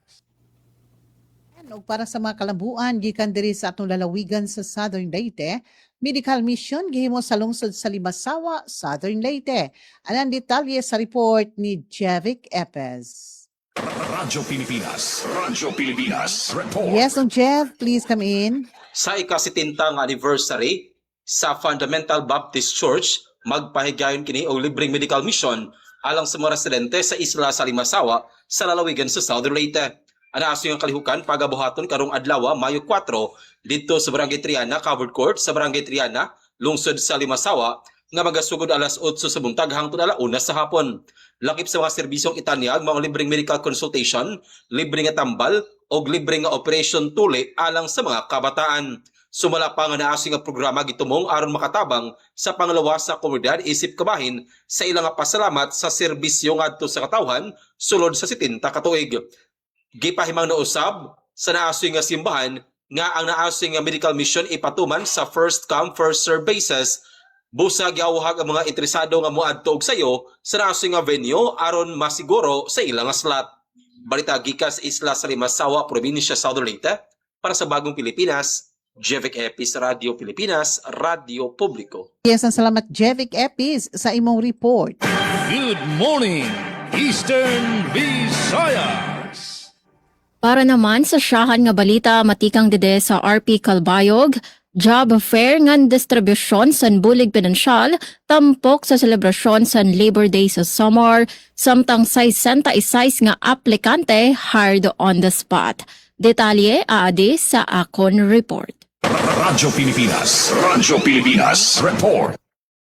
H: Para sa mga kalambuan, gikan diri sa atong lalawigan sa Southern Leyte, medical mission gihimo sa lungsod sa Limasawa, Southern Leyte. Anang detalye sa report ni Jevic Epes.
O: Radyo Pilipinas. Radyo Pilipinas. Report.
H: Yes, Jeff, please come in.
P: Sa ikasitintang anniversary sa Fundamental Baptist Church, magpahigayon kini og libreng medical mission alang sa mga residente sa isla sa Limasawa sa lalawigan sa Southern Leyte. Anaaso yung kalihukan pagabuhaton karong adlaw Mayo 4 dito sa Barangay Triana, Covered Court sa Barangay Triana, lungsod sa Limasawa nga magasugod alas 8 sa buntag hangtod ala 1 sa hapon. Lakip sa mga serbisyong itanyag, mga libreng medical consultation, libreng nga tambal, o libreng nga operation tuli alang sa mga kabataan. Sumala pa nga naasi nga programa gitumong aron makatabang sa panglawas sa komunidad isip kabahin sa ilang nga pasalamat sa serbisyo ngadto sa katawhan sulod sa 70 ka tuig. Gipahimang nausab sa naasoy nga simbahan nga ang naasoy nga medical mission ipatuman sa first come first serve basis. Busa giawhag ang mga interesado nga moadto og sayo sa naasoy nga venue aron masiguro sa ilang nga slot. Balita gikas Isla sa Limasawa, Probinsya Southern Leyte para sa Bagong Pilipinas. Jevic Epis, Radio Pilipinas, Radio Publiko.
H: Yes, ang salamat Jevic Epis sa imong report.
E: Good morning, Eastern Visayas.
I: Para naman sa siyahan nga balita matikang dede sa RP Calbayog, job fair ngan distribusyon san bulig pinansyal tampok sa selebrasyon san Labor Day sa Samar samtang 66 nga aplikante hired on the spot. Detalye aadi sa akon report.
O: Radyo Pilipinas Report.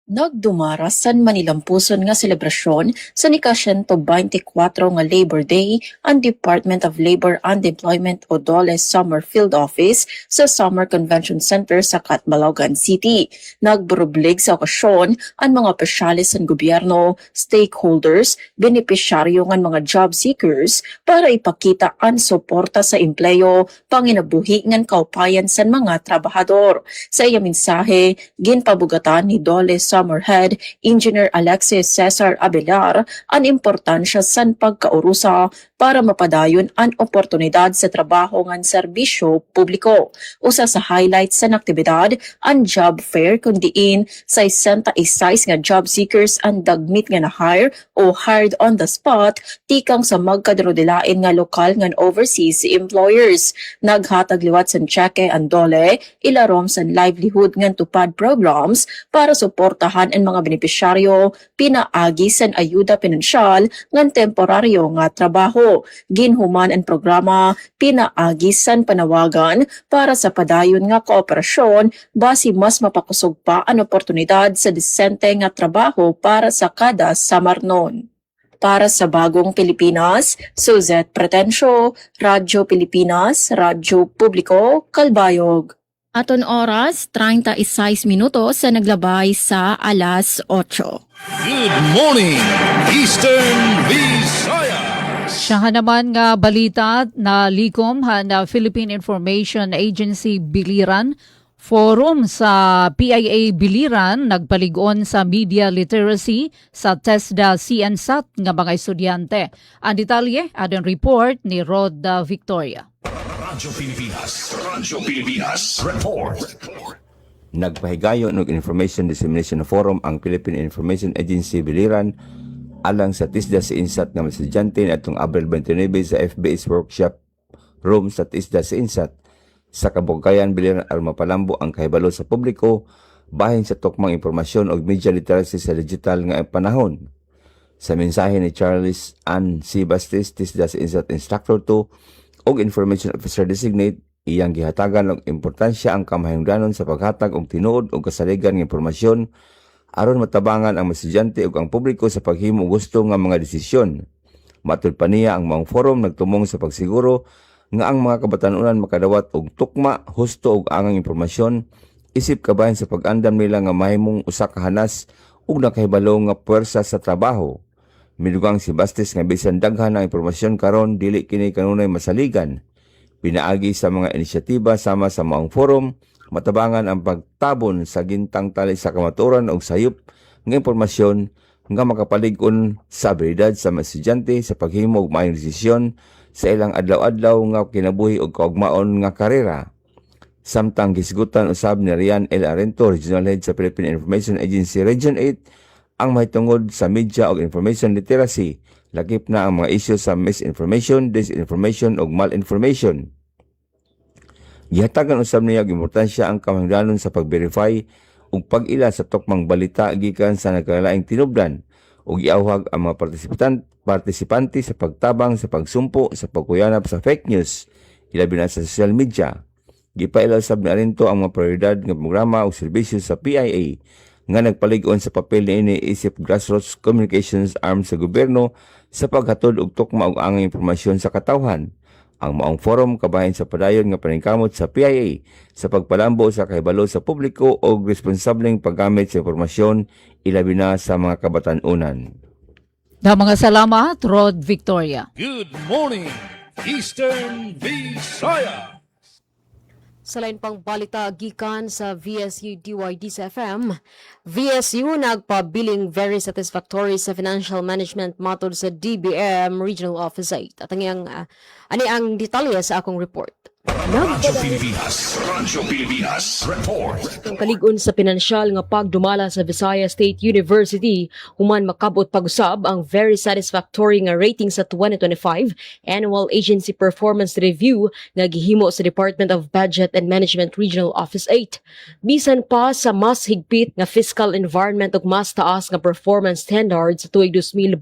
I: Nagdumara san manilampuson nga selebrasyon sa ika-124 nga Labor Day ang Department of Labor and Employment o DOLE Summer Field Office sa Summer Convention Center sa Catbalogan City. Nagburublig sa okasyon ang mga opisyalis ng gobyerno, stakeholders, benepisyaryo ng mga job seekers para ipakita ang suporta sa empleyo, panginabuhi ng kaupayan sa mga trabahador. Sa iya mensahe, ginpabugatan ni DOLE Summerhead, Engineer Alexis Cesar Abelar, ang importansya sa pagkaurusa para mapadayon ang oportunidad sa trabaho ng serbisyo publiko. Usa sa highlights sa aktibidad, ang job fair kundiin sa 66 nga job seekers ang dagmit nga na-hire o hired on the spot tikang sa magkadrodilain nga lokal nga overseas employers. Naghatag liwat sa cheque ang DOLE, ilarom sa livelihood nga tupad programs para suportahan ang mga benepisyaryo, pinaagi sa ayuda pinansyal ng temporaryo nga trabaho. Ginhuman ang programa, pinaagi sa panawagan para sa padayon nga kooperasyon basi mas mapakusog pa ang oportunidad sa disente nga trabaho para sa kada samarnon. Para sa Bagong Pilipinas, Suzette Pretencio, Radyo Pilipinas, Radyo Publiko, Calbayog. Aton oras, 36 minutos sa naglabay sa alas 8.
E: Good morning, Eastern Visayas.
G: Siya naman nga balita na likom na Philippine Information Agency Biliran. Forum sa PIA Biliran nagpaligon sa media literacy sa TESDA CNSAT nga mga estudyante. Ang detalye adong report ni Rod Victoria.
O: Radyo Pilipinas Report.
Q: Nagpahigayon ng Information Dissemination Forum ang Philippine Information Agency Biliran alang sa TISDA sa INSAT nga estudyante atong Abril 29 sa FBS Workshop Room sa TISDA sa INSAT sa Kabugayan Biliran aron mapalambo ang kahibalo sa publiko bahin sa tukmang impormasyon o media literacy sa digital nga panahon. Sa mensahe ni Charles Ann C. Bastis, TISDA sa INSAT Instructor 2 o Information Officer Designate, iyang gihatagan og importansya ang kamahingdanon sa paghatag og tinuod o kasaligan ng impormasyon aron matabangan ang estudyante ug ang publiko sa paghimo gusto nga mga desisyon. Matud pa niya ang mga forum nagtumong sa pagsiguro nga ang mga kabatanunan makadawat og tukma, husto ug angang impormasyon isip kabahin sa pag-andam nila nga mahimong usa ka hanas ug nakahibalo nga puwersa sa trabaho. Midugang si Bastis nga bisan daghan ang impormasyon karon dili kini kanunay masaligan. Pinaagi sa mga inisyatiba sama sa maong forum, matabangan ang pagtabon sa gintang tali sa kamaturan o sayop ng impormasyon nga makapalig-on sa abilidad sa mga estudyante sa paghimo og maayong desisyon sa ilang adlaw-adlaw nga kinabuhi og kaugmaon nga karera. Samtang gisgutan usab ni Rian L. Arento, Regional Head sa Philippine Information Agency Region 8, ang mahitungod sa media o information literacy, lakip na ang mga isyu sa misinformation, disinformation o malinformation. Gihatagan usab niya og importansya ang kamahingdanon sa pag-verify ug pag-ila sa tukmang balita gikan sa nagkalaing tinubdan ug giawhag ang mga partisipante sa pagtabang sa pagsumpo sa pagkuyanap sa fake news, ilabi na sa social media. Gipailaw sab ni Arento ang mga prioridad nga programa o serbisyo sa PIA nga nagpalig-on sa papel niini isip grassroots communications arm sa gobyerno sa paghatod og tukma og ang impormasyon sa katawhan. Ang maong forum kabahin sa padayon nga paningkamot sa PIA sa pagpalambo sa kahibalo sa publiko o responsableng paggamit sa impormasyon ilabi na sa mga kabatan-unan.
G: Mga salamat, Rod Victoria.
E: Good morning, Eastern Visayas.
J: Sa lain pang balita gikan sa VSU DYD sa FM, VSU nagpabiling very satisfactory sa financial management matod sa DBM Regional Office 8. At ani ang detalye sa akong report.
E: Radyo Pilipinas Report.
J: Ang kaligon sa pinansyal nga pagdumala sa Visayas State University, human makabot pag-usab ang very satisfactory nga rating sa 2025 Annual Agency Performance Review nga gihimo sa Department of Budget and Management Regional Office 8. Bisan pa sa mas higpit nga fiscal environment ug mas taas nga performance standards sa tuig 2025,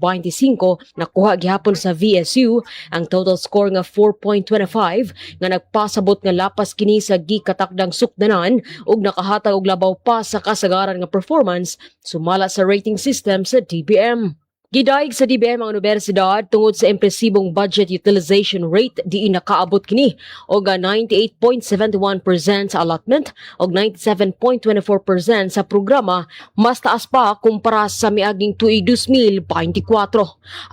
J: nakuha gihapon sa VSU ang total score nga 4.25 nga nagpasabot nga lapas kini sa gikatakdang sukdanan ug nakahatag og labaw pa sa kasagaran nga performance sumala sa rating system sa DBM. Gidaig sa DBM ang universidad tungod sa impresibong budget utilization rate diin nakaabot kini og 98.71% sa allotment og 97.24% sa programa, mas taas pa kumpara sa miaging tuig 2024.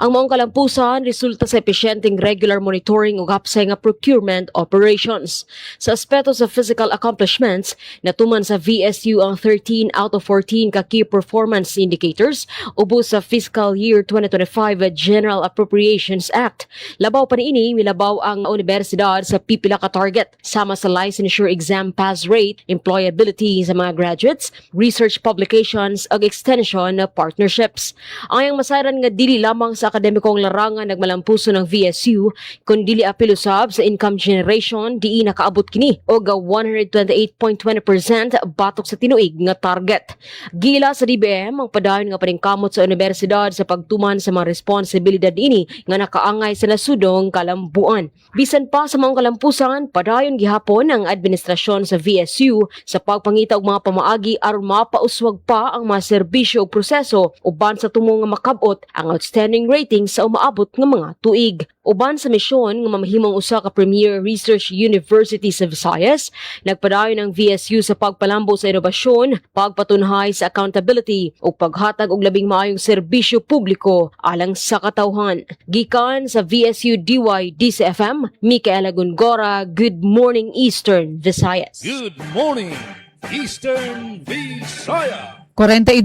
J: Ang maong kalampusan resulta sa epesyenteng regular monitoring ug hapsay nga procurement operations. Sa aspeto sa physical accomplishments, natuman sa VSU ang 13 out of 14 ka key performance indicators ubos sa fiscal year 2025 General Appropriations Act. Labaw pa niini, milabaw ang universidad sa pipila ka target sama sa licensure exam pass rate, employability sa mga graduates, research publications ug extension partnerships. Ang masayran nga dili lamang sa akademikong larangan nagmalampuso ng VSU kundi apil usab sa income generation diin nakaabot kini og 128.20% batok sa tinuig nga target. Gila sa DBM ang padayon nga paningkamot sa universidad sa pagtuman sa mga responsibilidad ini nga nakaangay sa nasudong kalambuan. Bisan pa sa mga kalampusan, padayon gihapon ang administrasyon sa VSU sa pagpangita og mga pamaagi aron mapauswag pa ang mga serbisyo ug proseso uban sa tumong nga makabot ang outstanding rating sa umaabot nga mga tuig. Uban sa misyon nga mamahimong usa ka premier research university sa Visayas, nagpadayon ang VSU sa pagpalambo sa inobasyon, pagpatunhay sa accountability ug paghatag og labing maayong serbisyo publiko alang sa katawhan. Gikan sa VSU DYD sa FM, Micaela Gongora, Good Morning Eastern Visayas.
E: Good morning, Eastern Visayas.
G: 42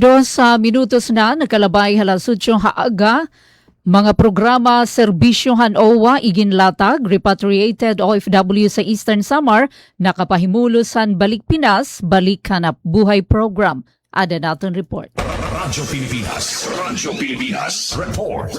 G: minutos na nagkalabay halasudsyong haaga. Mga programa serbisyohan OWA iginlatag repatriated OFW sa Eastern Samar nakapahimulusan Balik Pinas, Balik Hanap Buhay program. Ada naton report.
E: Radyo Pilipinas Report.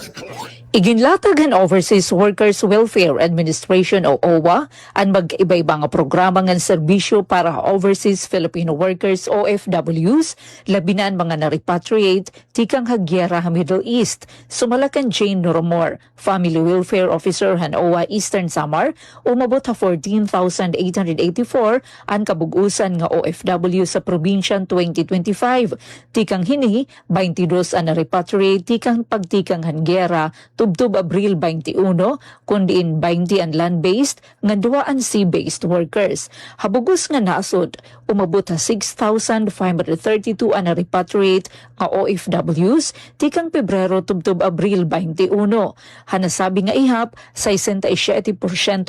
G: Iginlatag ang Overseas Workers Welfare Administration o OWA ang mag-iba-iba nga programa ng serbisyo para Overseas Filipino Workers OFWs, labinan mga na-repatriate tikang hagyera ha Middle East. Sumalakan Jane Noromor, Family Welfare Officer han OWA Eastern Samar, umabot ha 14,884 ang kabugusan nga OFW sa probinsyan 2025. Tikang hini, 22 ang na-repatriate tikang pagtikang hangyera tubtub Abril 21, kundiin 20 ang land-based, nga 2 ang sea-based workers. Habugos nga nasod, umabot ha 6,532 ang na-repatriate nga OFWs, tikang Pebrero tubtub Abril 21. Hanasabi nga ihap, 67%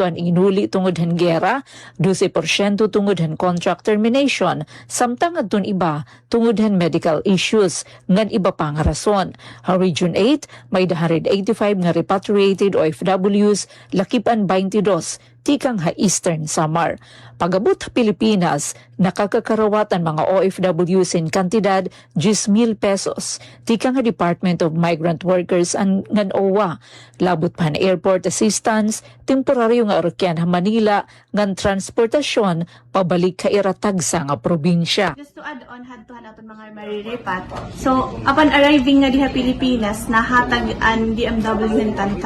G: ang inuli tungod han gera, 12% tungod han contract termination, samtang adton iba tungod han medical issues, ngan iba pang rason. Ha Region 8, may 185 nga repatriated OFWs, lakipan 22, tikang ha Eastern Samar. Pagabot ha Pilipinas, nakakakarawat ang mga OFWs in kantidad 10,000 pesos. Tikang ha Department of Migrant Workers ang ngan OWA. Labot pa na airport assistance, temporaryo nga orkyan ha Manila, ngan transportasyon, pabalik ka iratag sa nga probinsya.
R: Just to add on, hadtuhan natin mga mariripat. So, upon arriving nga diha Pilipinas, nahatag ang DMW 10,000,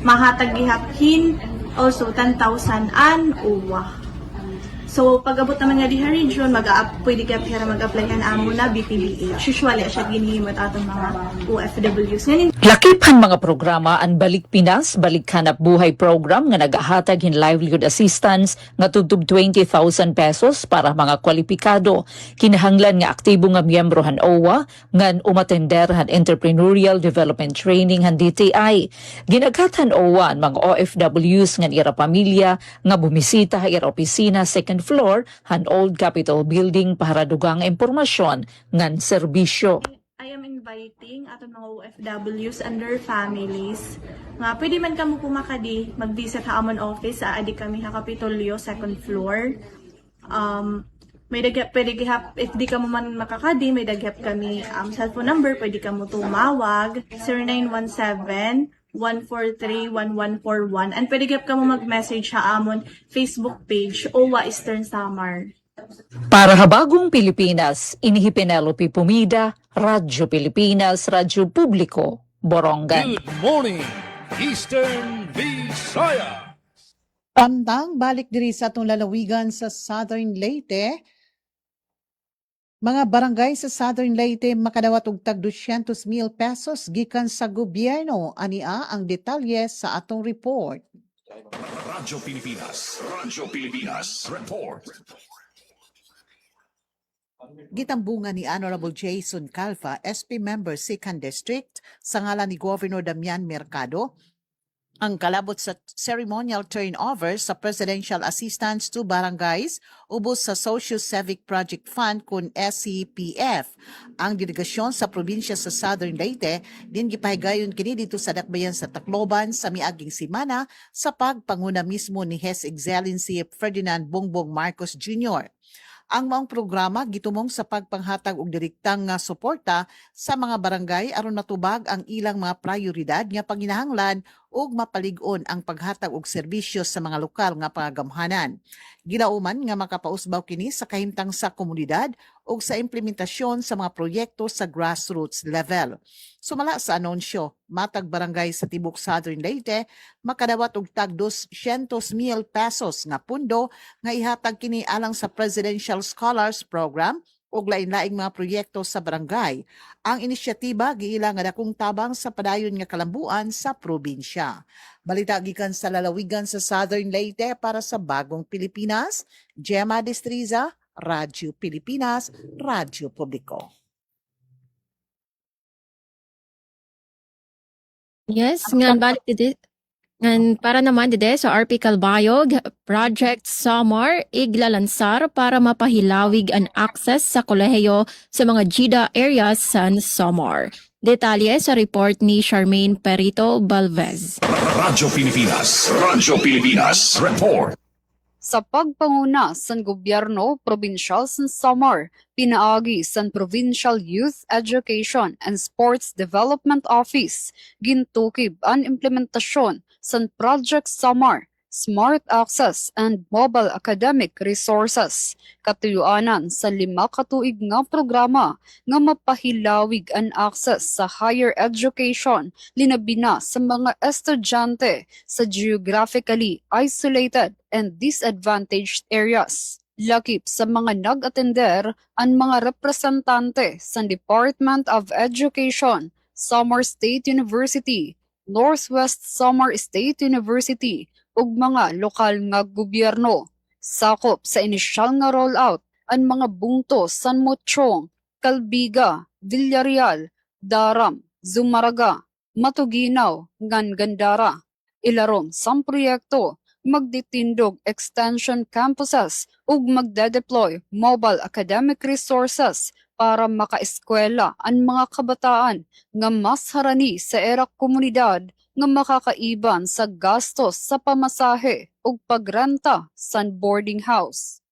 R: mahatag gihaphin also 10,000 an uwa. So pag-abot naman nga diha region, pwede ka pera mag-apply amo na BPDH. Usually siya ginhimot atong mga OFWs. Ngayon,
G: Lakipan mga programa ang Balik Pinas, Balik Hanap Buhay program nga nagahatag in livelihood assistance nga tugtog 20,000 pesos para mga kwalipikado. Kinahanglan nga aktibo nga miyembro han OWA ngan umatender han entrepreneurial development training han DTI. Ginaghat han OWA ang mga OFWs nga ira pamilya nga bumisita ha ira opisina second floor han Old Capitol Building para dugang impormasyon ngan serbisyo.
R: I am inviting atong mga OFWs and their families nga pwede man kamo pumakadi mag-visit ha amon office sa adi kami ha Kapitolyo second floor. May daghap pwede gihap if di ka mo man makakadi may daghap kami cellphone number pwede ka mo tumawag 0917-143-1141 and pwede gihap ka mo mag-message ha amon Facebook page OWA Eastern Samar.
G: Para habagong Pilipinas, Inihi Penelope Pumida, Radyo Pilipinas, Radyo Publiko, Borongan.
E: Good morning, Eastern Visaya.
H: Tandang balik diri sa atong lalawigan sa Southern Leyte. Mga barangay sa Southern Leyte makadawat og tag 200,000 pesos gikan sa gobyerno. Ania ang detalye sa atong report.
E: Radyo Pilipinas. Radyo Pilipinas. Report.
H: Gitambungan ni Honorable Jason Calfa, SP Member 2nd District, sa ngalan ni Governor Damian Mercado, ang kalabot sa ceremonial turnover sa Presidential Assistance to Barangays ubos sa Social Civic Project Fund kun SCPF. Ang delegasyon sa probinsya sa Southern Leyte din gipahigayon kini dito sa dakbayan sa Tacloban sa miaging semana sa pagpanguna mismo ni His Excellency Ferdinand Bongbong Marcos Jr. Ang maong programa gitumong sa pagpanghatag og direktang nga suporta sa mga barangay aron matubag ang ilang mga prioridad nga panginahanglan ug mapalig-on ang paghatag og serbisyo sa mga lokal nga pangagamhanan. Gilauman nga makapausbaw kini sa kahimtang sa komunidad ug sa implementasyon sa mga proyekto sa grassroots level. Sumala sa anunsyo, matag barangay sa tibok Southern Leyte makadawat og tag 200,000 pesos nga pundo nga ihatag kini alang sa Presidential Scholars Program ug lain-laing mga proyekto sa barangay. Ang inisyatiba giila nga dakong tabang sa padayon nga kalambuan sa probinsya. Balita gikan sa lalawigan sa Southern Leyte para sa Bagong Pilipinas, Gemma Destriza, Radyo Pilipinas, Radyo Publiko.
I: Yes, nga balik dito. Ngan para naman dide sa RP Calbayog, Project Samar iglalansar para mapahilawig ang access sa kolehiyo sa mga GIDA areas sa Samar. Detalye sa report ni Charmaine Perito Balvez.
E: Radyo Pilipinas. Radyo Pilipinas. Report.
S: Sa pagpanguna sa gobyerno probinsyal sa Samar, pinaagi sa Provincial Youth Education and Sports Development Office, gintukib ang implementasyon sa Project Samar, Smart Access and Mobile Academic Resources, katuyuanan sa 5 katuig nga programa nga mapahilawig ang access sa higher education linabi na sa mga estudyante sa geographically isolated and disadvantaged areas. Lakip sa mga nag-atender ang mga representante sa Department of Education, Samar State University, Northwest Samar State University ug mga lokal nga gobyerno. Sakop sa inisyal nga rollout ang mga bungto San Mochong, Calbiga, Villarreal, Daram, Zumaraga, Matuginaw, ngan Gandara. Ilarom sang proyekto magditindog extension campuses ug magde-deploy mobile academic resources para makaeskwela ang mga kabataan nga mas harani sa era komunidad nga makakaiban sa gastos sa pamasahe ug pagrenta sa boarding house.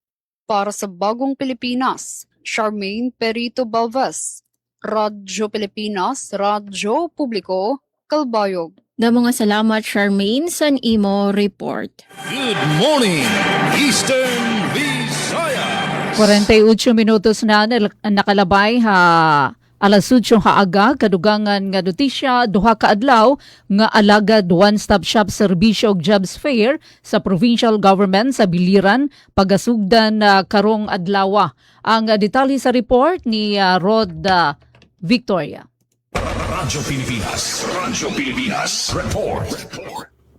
S: Para sa Bagong Pilipinas, Charmaine Perito Balvez, Radyo Pilipinas, Radyo Publiko, Calbayog.
I: Damo nga salamat Charmaine sa imo report.
E: Good morning, Eastern Visaya.
G: 48 minutos na nakalabay ha Alas 8 haaga kadugangan nga notisya duha ka adlaw nga alagad one-stop shop serbisyo og jobs fair sa provincial government sa Biliran pagasugdan karong adlaw. Ang detalye sa report ni Rod Victoria.
E: Radyo Pilipinas. Radyo Pilipinas. Report.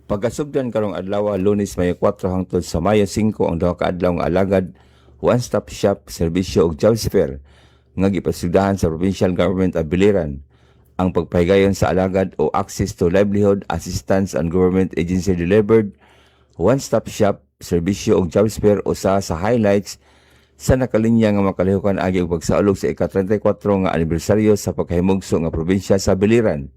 Q: Pagkasugdan karong adlaw, Lunes Mayo 4 hangtod sa Mayo 5 ang duha ka adlaw nga alagad one-stop shop serbisyo og jobs fair nga gipasugdahan sa provincial government of Biliran. Ang pagpahigayon sa alagad o access to livelihood assistance and government agency delivered one-stop shop serbisyo og jobs fair usa sa highlights sa nakalinya nga makalihukan agi og pagsaulog sa ika-34 nga anibersaryo sa pagkahimugso nga probinsya sa Biliran.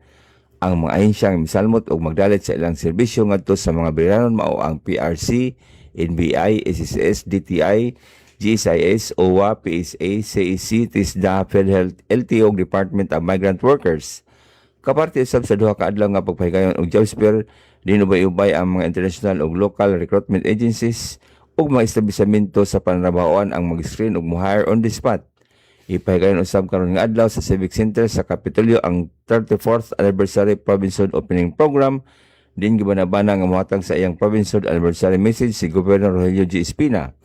Q: Ang mga ahensya nga misalmot og magdalit sa ilang serbisyo ngadto sa mga Biliranon mao ang PRC, NBI, SSS, DTI, GSIS, OWA, PSA, CEC, TISDA, PhilHealth, LTO, Department of Migrant Workers. Kaparte usab sa duha ka adlaw nga pagpahigayon og jobs fair, dinubay-ubay ang mga international ug local recruitment agencies ug mga establishmento sa panrabahoan ang mag-screen ug mo-hire on the spot. Ipahigayon usab karon nga adlaw sa Civic Center sa Kapitolyo ang 34th Anniversary Provincial Opening Program. Din gibanabana nga mohatag sa iyang Provincial Anniversary message si Governor Rogelio G. Espina.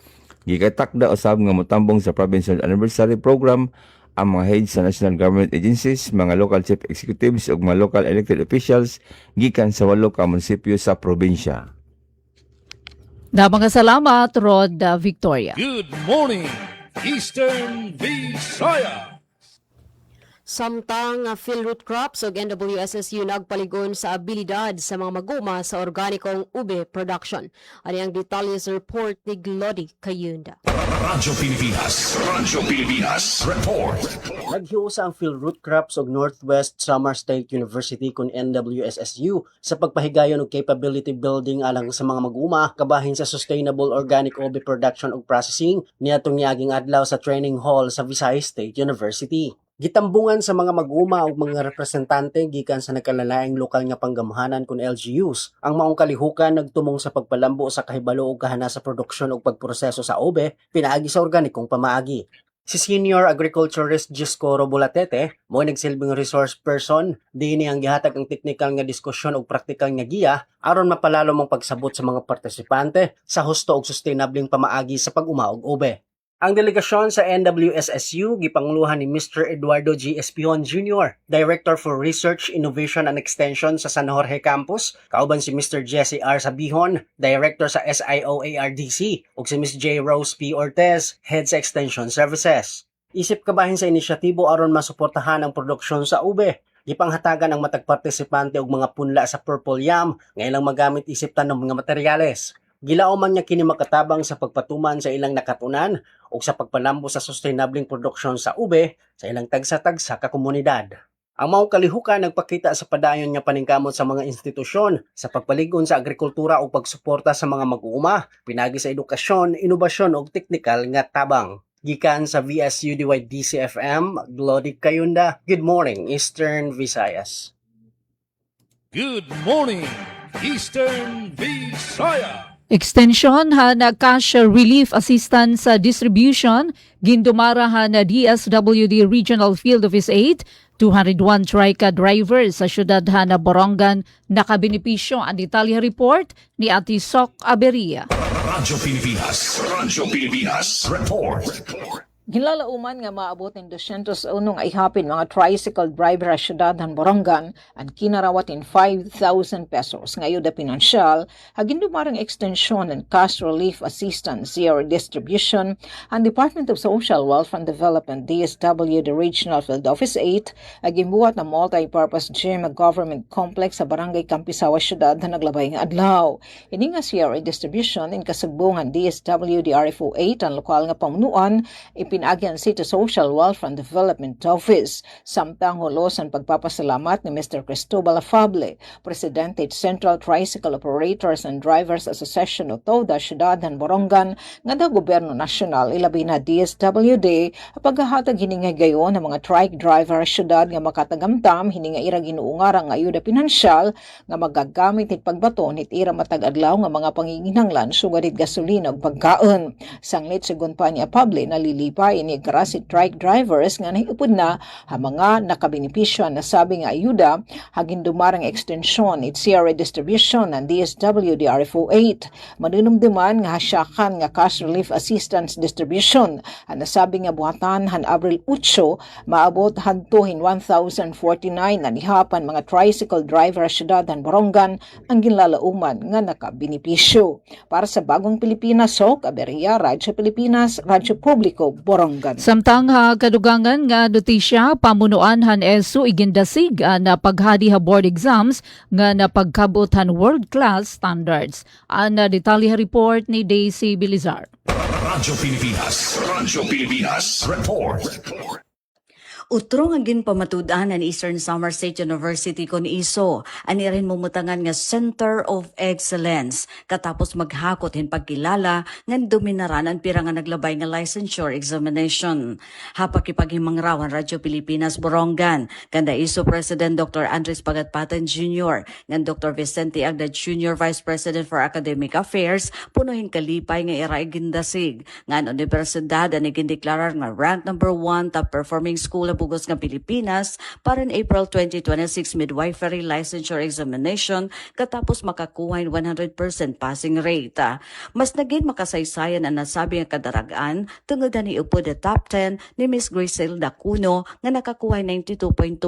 Q: Gikatakda usab nga motambong sa Provincial Anniversary Program ang mga heads sa national government agencies, mga local chief executives ug mga local elected officials gikan sa 8 ka munisipyo sa probinsya.
G: Mga salamat, Rod Victoria.
E: Good morning, Eastern Visayas.
J: Samtang Philroot Crops o NWSSU nagpaligon sa abilidad sa mga maguma sa organikong ube production. Ano ang detalye sa report ni Glody Kayunda.
E: Radyo Pilipinas. Radyo Pilipinas. Report.
T: Naghiusa ang Philroot Crops og Northwest Samar State University kun NWSSU sa pagpahigayon og capability building alang sa mga maguma kabahin sa sustainable organic ube production ug processing niadtong niaging adlaw sa training hall sa Visayas State University. Gitambungan sa mga mag-uma ug mga representante gikan sa nagkalalaing lokal nga panggamhanan kun LGUs ang maong kalihukan nagtumong sa pagpalambo sa kahibalo ug kahana sa produksyon ug pagproseso sa ube pinaagi sa organikong pamaagi. Si Senior Agriculturist Giscoro Bulatete mo nagsilbing resource person dinhi ang gihatag ang teknikal nga diskusyon ug praktikal nga giya aron mapalalo mong pagsabot sa mga partisipante sa husto ug sustainableng pamaagi sa pag-uma og ube. Ang delegasyon sa NWSSU gipanguluhan ni Mr. Eduardo G. Espion Jr., Director for Research, Innovation and Extension sa San Jorge Campus, kauban si Mr. Jesse R. Sabihon, Director sa SIOARDC, ug si Ms. J. Rose P. Ortez, Head sa Extension Services. Isip kabahin sa inisyatibo aron masuportahan ang produksyon sa ube. Gipanghatagan ang matag partisipante og mga punla sa Purple Yam nga ilang magamit isip tanong mga materyales. Gilauman niya kini makatabang sa pagpatuman sa ilang nakatunan o sa pagpalambo sa sustainableng produksyon sa ube sa ilang tagsa-tagsa ka komunidad. Ang maong kalihukan nagpakita sa padayon niya paningkamot sa mga institusyon sa pagpaligon sa agrikultura o pagsuporta sa mga mag-uuma, pinagi sa edukasyon, inobasyon o teknikal nga tabang. Gikan sa VSUDY DCFM, Glody Kayunda, Good Morning, Eastern Visayas.
E: Good morning, Eastern Visayas.
G: Extension na cash relief assistance distribution gindumarahan na DSWD Regional Field Office 8 201 trika drivers sa syudad na Borongan nakabenepisyo. Ang detalye report ni Ati Sok Aberia.
E: Radyo Pilipinas. Radyo Pilipinas. Report.
U: Ginlalauman nga maabot ng 201 nga ihapin mga tricycle driver sa syudad ng Borongan ang kinarawatin 5,000 pesos ngayon na pinansyal hagin dumarang extension and cash relief assistance or distribution ang Department of Social Welfare and Development DSWD Regional Field Office 8 agimbuhat na multi-purpose gym government complex sa Barangay Campisawa syudad na naglabay nga adlaw. Ini nga CRA distribution in kasugbungan DSWD RFO 8 ang lokal nga pamunuan pinagyan City Social Welfare and Development Office. Samtang hulos ang pagpapasalamat ni Mr. Cristobal Afable, Presidente Central Tricycle Operators and Drivers Association o TODA Syudad ng Borongan nga da Gobyerno Nasyonal ilabi na DSWD paghahatag hininga gayon ng mga trike driver syudad nga makatagamtam hininga ira ginuungara nga ayuda pinansyal nga magagamit it pagbaton it ira matag adlaw nga mga panginginhanglan sugarit gasolina ug pagkaon. Sanglit sigon pa ni Afable nalilipat pa ini si trike drivers nga nahiupod na ha mga nakabenepisyo na sabi nga ayuda hagin dumarang extension it CRA distribution ng DSW DRFO 8 manunumduman nga hasyakan nga cash relief assistance distribution ang nasabi nga buhatan han Abril 8 maabot hantuhin 1,049 na nihapan mga tricycle driver sa syudad han Borongan ang ginlalauman nga nakabenepisyo. Para sa Bagong Pilipinas, Aberia, Radyo Pilipinas, Radyo Publiko, Borongan.
G: Samtang kadugangan nga notisya pamunuan han ESU igindasig na paghadi ha board exams nga napagkabot han world class standards. Ang detalye report ni Daisy Bilizar.
E: Radyo Pilipinas Report.
C: Utro nga ginpamatudan ang Eastern Samar State University kon ISO, ani rin mumutangan nga Center of Excellence, katapos maghakot hin pagkilala ngan dominaran ang pira nga naglabay nga licensure examination. Hapakipaghimangarawan Radyo Pilipinas Borongan, kanda ISO President Dr. Andres Pagatpatan Jr., ngan Dr. Vicente Agda Jr. Vice President for Academic Affairs, punuhin kalipay nga ira igindasig, ngan universidad ang igindeklarar nga rank number 1 top performing school Bugos nga Pilipinas para in April 2026 midwifery licensure examination katapos makakuha 100% passing rate. Mas naging makasaysayan ang nasabi nga kadaragan tungod ni upod the top 10 ni Miss Griselda Cuno nga nakakuha 92.2%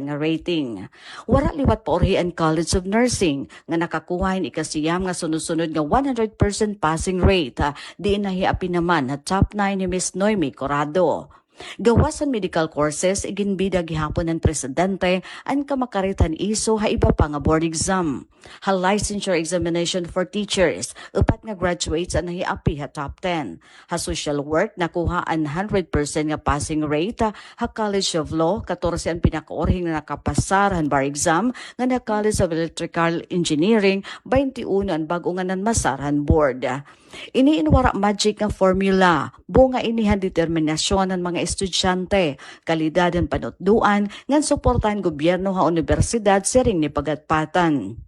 C: nga rating. Wara liwat paorhian College of Nursing nga nakakuha ikasiyam nga sunod-sunod nga 100% passing rate. Di nahiapi naman na top 9 ni Miss Noemi Corrado. Gawasan medical courses iginbida gihapon ng presidente ang kamakaritan ISO ha iba pa nga board exam. Ha licensure examination for teachers, upat nga graduates ang nahiapi ha top 10. Ha social work nakuha ang 100% nga passing rate. Ha College of Law, 14 ang pinakaorhing na nakapasar han bar exam, nga na College of Electrical Engineering, 21 ang bago nga nanmasar han board. Iniinwara magic nga formula, bunga inihan determinasyon ng mga estudyante, kalidad ng panutduan, ngan suportahan gobyerno ha universidad siring ni pagatpatan.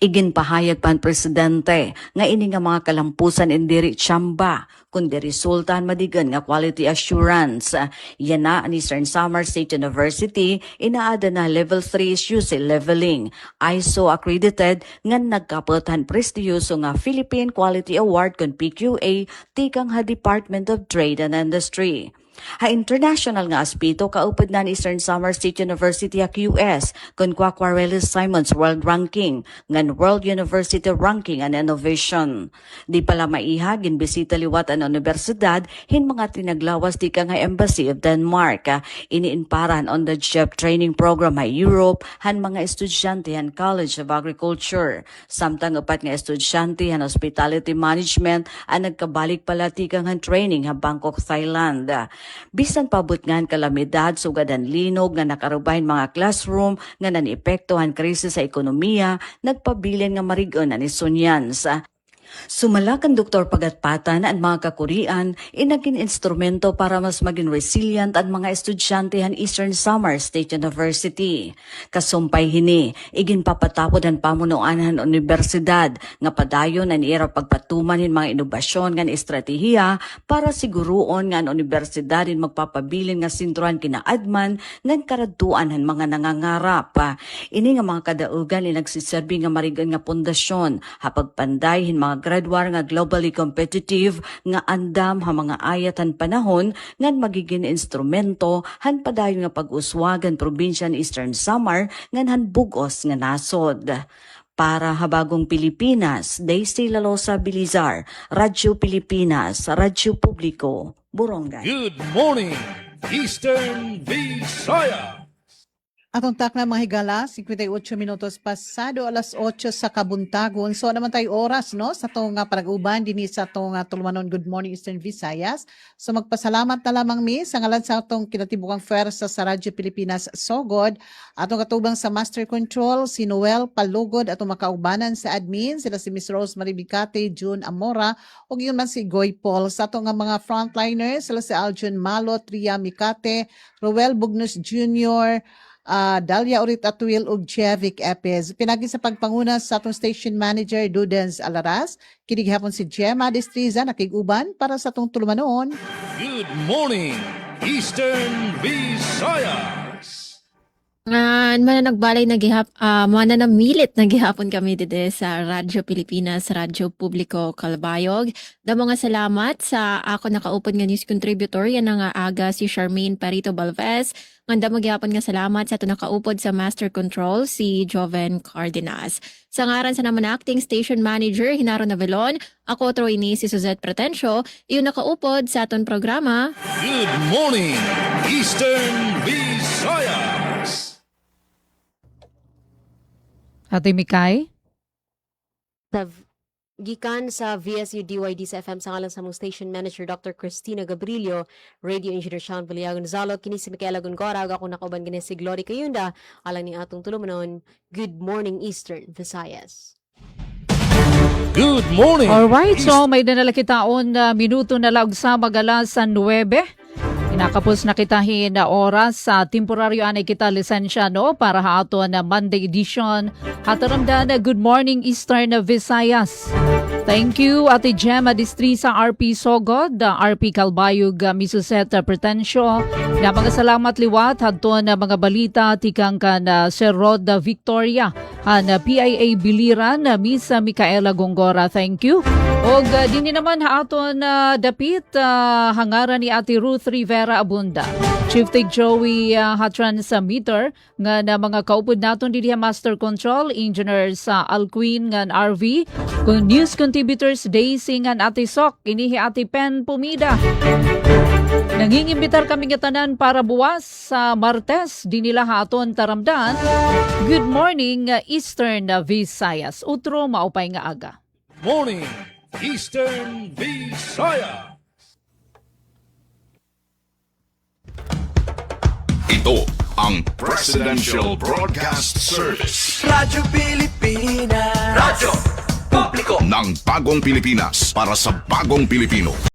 C: Iginpahayag pa ang presidente nga ini nga mga kalampusan indiri tsamba kundi resultan madigan nga quality assurance. Yan na ang Eastern Samar State University inaada na level 3 SUSE leveling. ISO accredited nga nagkapotan prestiyoso nga Philippine Quality Award kon PQA tikang ha Department of Trade and Industry. Ha international nga aspito kaupod na ni Eastern Samar State University ha QS kon Quaquarelis Simons World Ranking ngan World University Ranking and Innovation. Di pala maiha ginbisita liwat ang universidad hin mga tinaglawas di ka nga Embassy of Denmark. Iniinparan on the job training program ha Europe han mga estudyante han College of Agriculture. Samtang upat nga estudyante han Hospitality Management ang nagkabalik pala tikang han training ha Bangkok, Thailand. Bisan pabot ngan kalamidad sugad ang linog nga nakarubahin mga classroom nga nanipektuhan krisis sa ekonomiya, nagpabilin nga marigon na ni Sunyans. Sumalakan Dr. Pagatpatan ang mga kakurian inaging instrumento para mas maging resilient ang mga estudyante han Eastern Samar State University. Kasumpay hini, igin papatapod ang pamunuan han universidad nga padayon ang ira pagpatuman hin mga inobasyon nga estratehiya para siguruon nga ang universidad hin magpapabilin nga sintruhan kinaadman ngan karaduan han mga nangangarap. Ini nga mga kadaugan nagsiserbi nga marigan nga pundasyon hapagpanday hin mga graduar nga globally competitive nga andam ha mga ayatan panahon ngan magiging instrumento han padayon nga pag-uswagan probinsya ng Eastern Samar ngan han bugos nga nasod. Para Habagong Pilipinas, Daisy Lalosa Bilizar, Radyo Pilipinas, Radyo Publiko, Borongan.
E: Good morning, Eastern Visayas.
H: Atong takna mga higala, 58 minutos pasado alas 8 sa kabuntagon. So naman tayo oras no sa tong pag-uban dinhi sa tong tulumanon Good Morning Eastern Visayas. So magpasalamat na lamang mi sa ngalan sa atong kinatibukang pwersa sa Radyo Pilipinas Sogod, atong katubang sa Master Control si Noel Palugod, atong makaubanan sa admin sila si Miss Rosemary Bicate, June Amora ug yun man si Goy Paul. Sa atong mga frontliners sila si Aljun Malo, Tria Mikate, Roel Bugnos Jr., Dalia Urit Atwil ug Jevic Epes. Pinagi sa pagpanguna sa atong station manager Dudens Alaras. Kini gihapon si Gemma Destriza nakig-uban para sa atong tulumanon.
E: Good morning, Eastern Visayas.
I: Mananagbalay na mananamilit na gihapon kami dito sa Radyo Pilipinas, Radyo Publiko Calbayog. Damo nga salamat sa ako nakaupod nga news contributor yan nga aga si Charmaine Parito Balvez. Nga damo gihapon nga salamat sa ato nakaupod sa Master Control si Joven Cardenas. Sa ngaran sa naman acting station manager Hinaro Navelon, ako Troy ni si Suzette Pretencio, iyon nakaupod sa aton programa.
E: Good morning, Eastern Visayas.
G: Ate Mikay?
J: Gikan sa VSU DYD sa FM sa ngalan sa mong station manager Dr. Cristina Gabrilio, Radio Engineer Sean Villao Gonzalo, kini si Micaela Gongora, ako nakauban gani si Glory Kayunda, alang ni atong tulumanon. Good morning Eastern Visayas.
E: Good morning.
G: Alright, so may dinala kitaon na minuto na lag sa magalas sa 9. Inakapos na kitahin na oras sa temporaryo anay kita lisensya no para haato na Monday edition. Hataramdan na Good Morning Eastern Visayas. Thank you Ate Gemma Destriza, RP Sogod, RP Calbayog, Misuseta Pretencio. Na mga salamat liwat hadto na mga balita tikang kan Sir Rod Victoria, na PIA Biliran, Miss Micaela Gongora. Thank you. Og din naman haaton dapit hangaran ni Ate Ruth Rivera Abunda. Chief Tig Joey Hatran sa meter nga na mga kaupod naton dili Master Control Engineer sa Alquin ngan RV kun news contributors Daisy ngan Ate Sok inihi Ate Pen Pumida. Nangingimbitar kami nga tanan para buwas sa Martes di nila haton taramdan. Good morning Eastern Visayas. Utro maupay nga aga.
E: Morning, Eastern Visayas.
O: Ito ang Presidential Broadcast Service.
F: Radyo Pilipinas. Radyo Publiko
O: ng Bagong Pilipinas para sa Bagong Pilipino.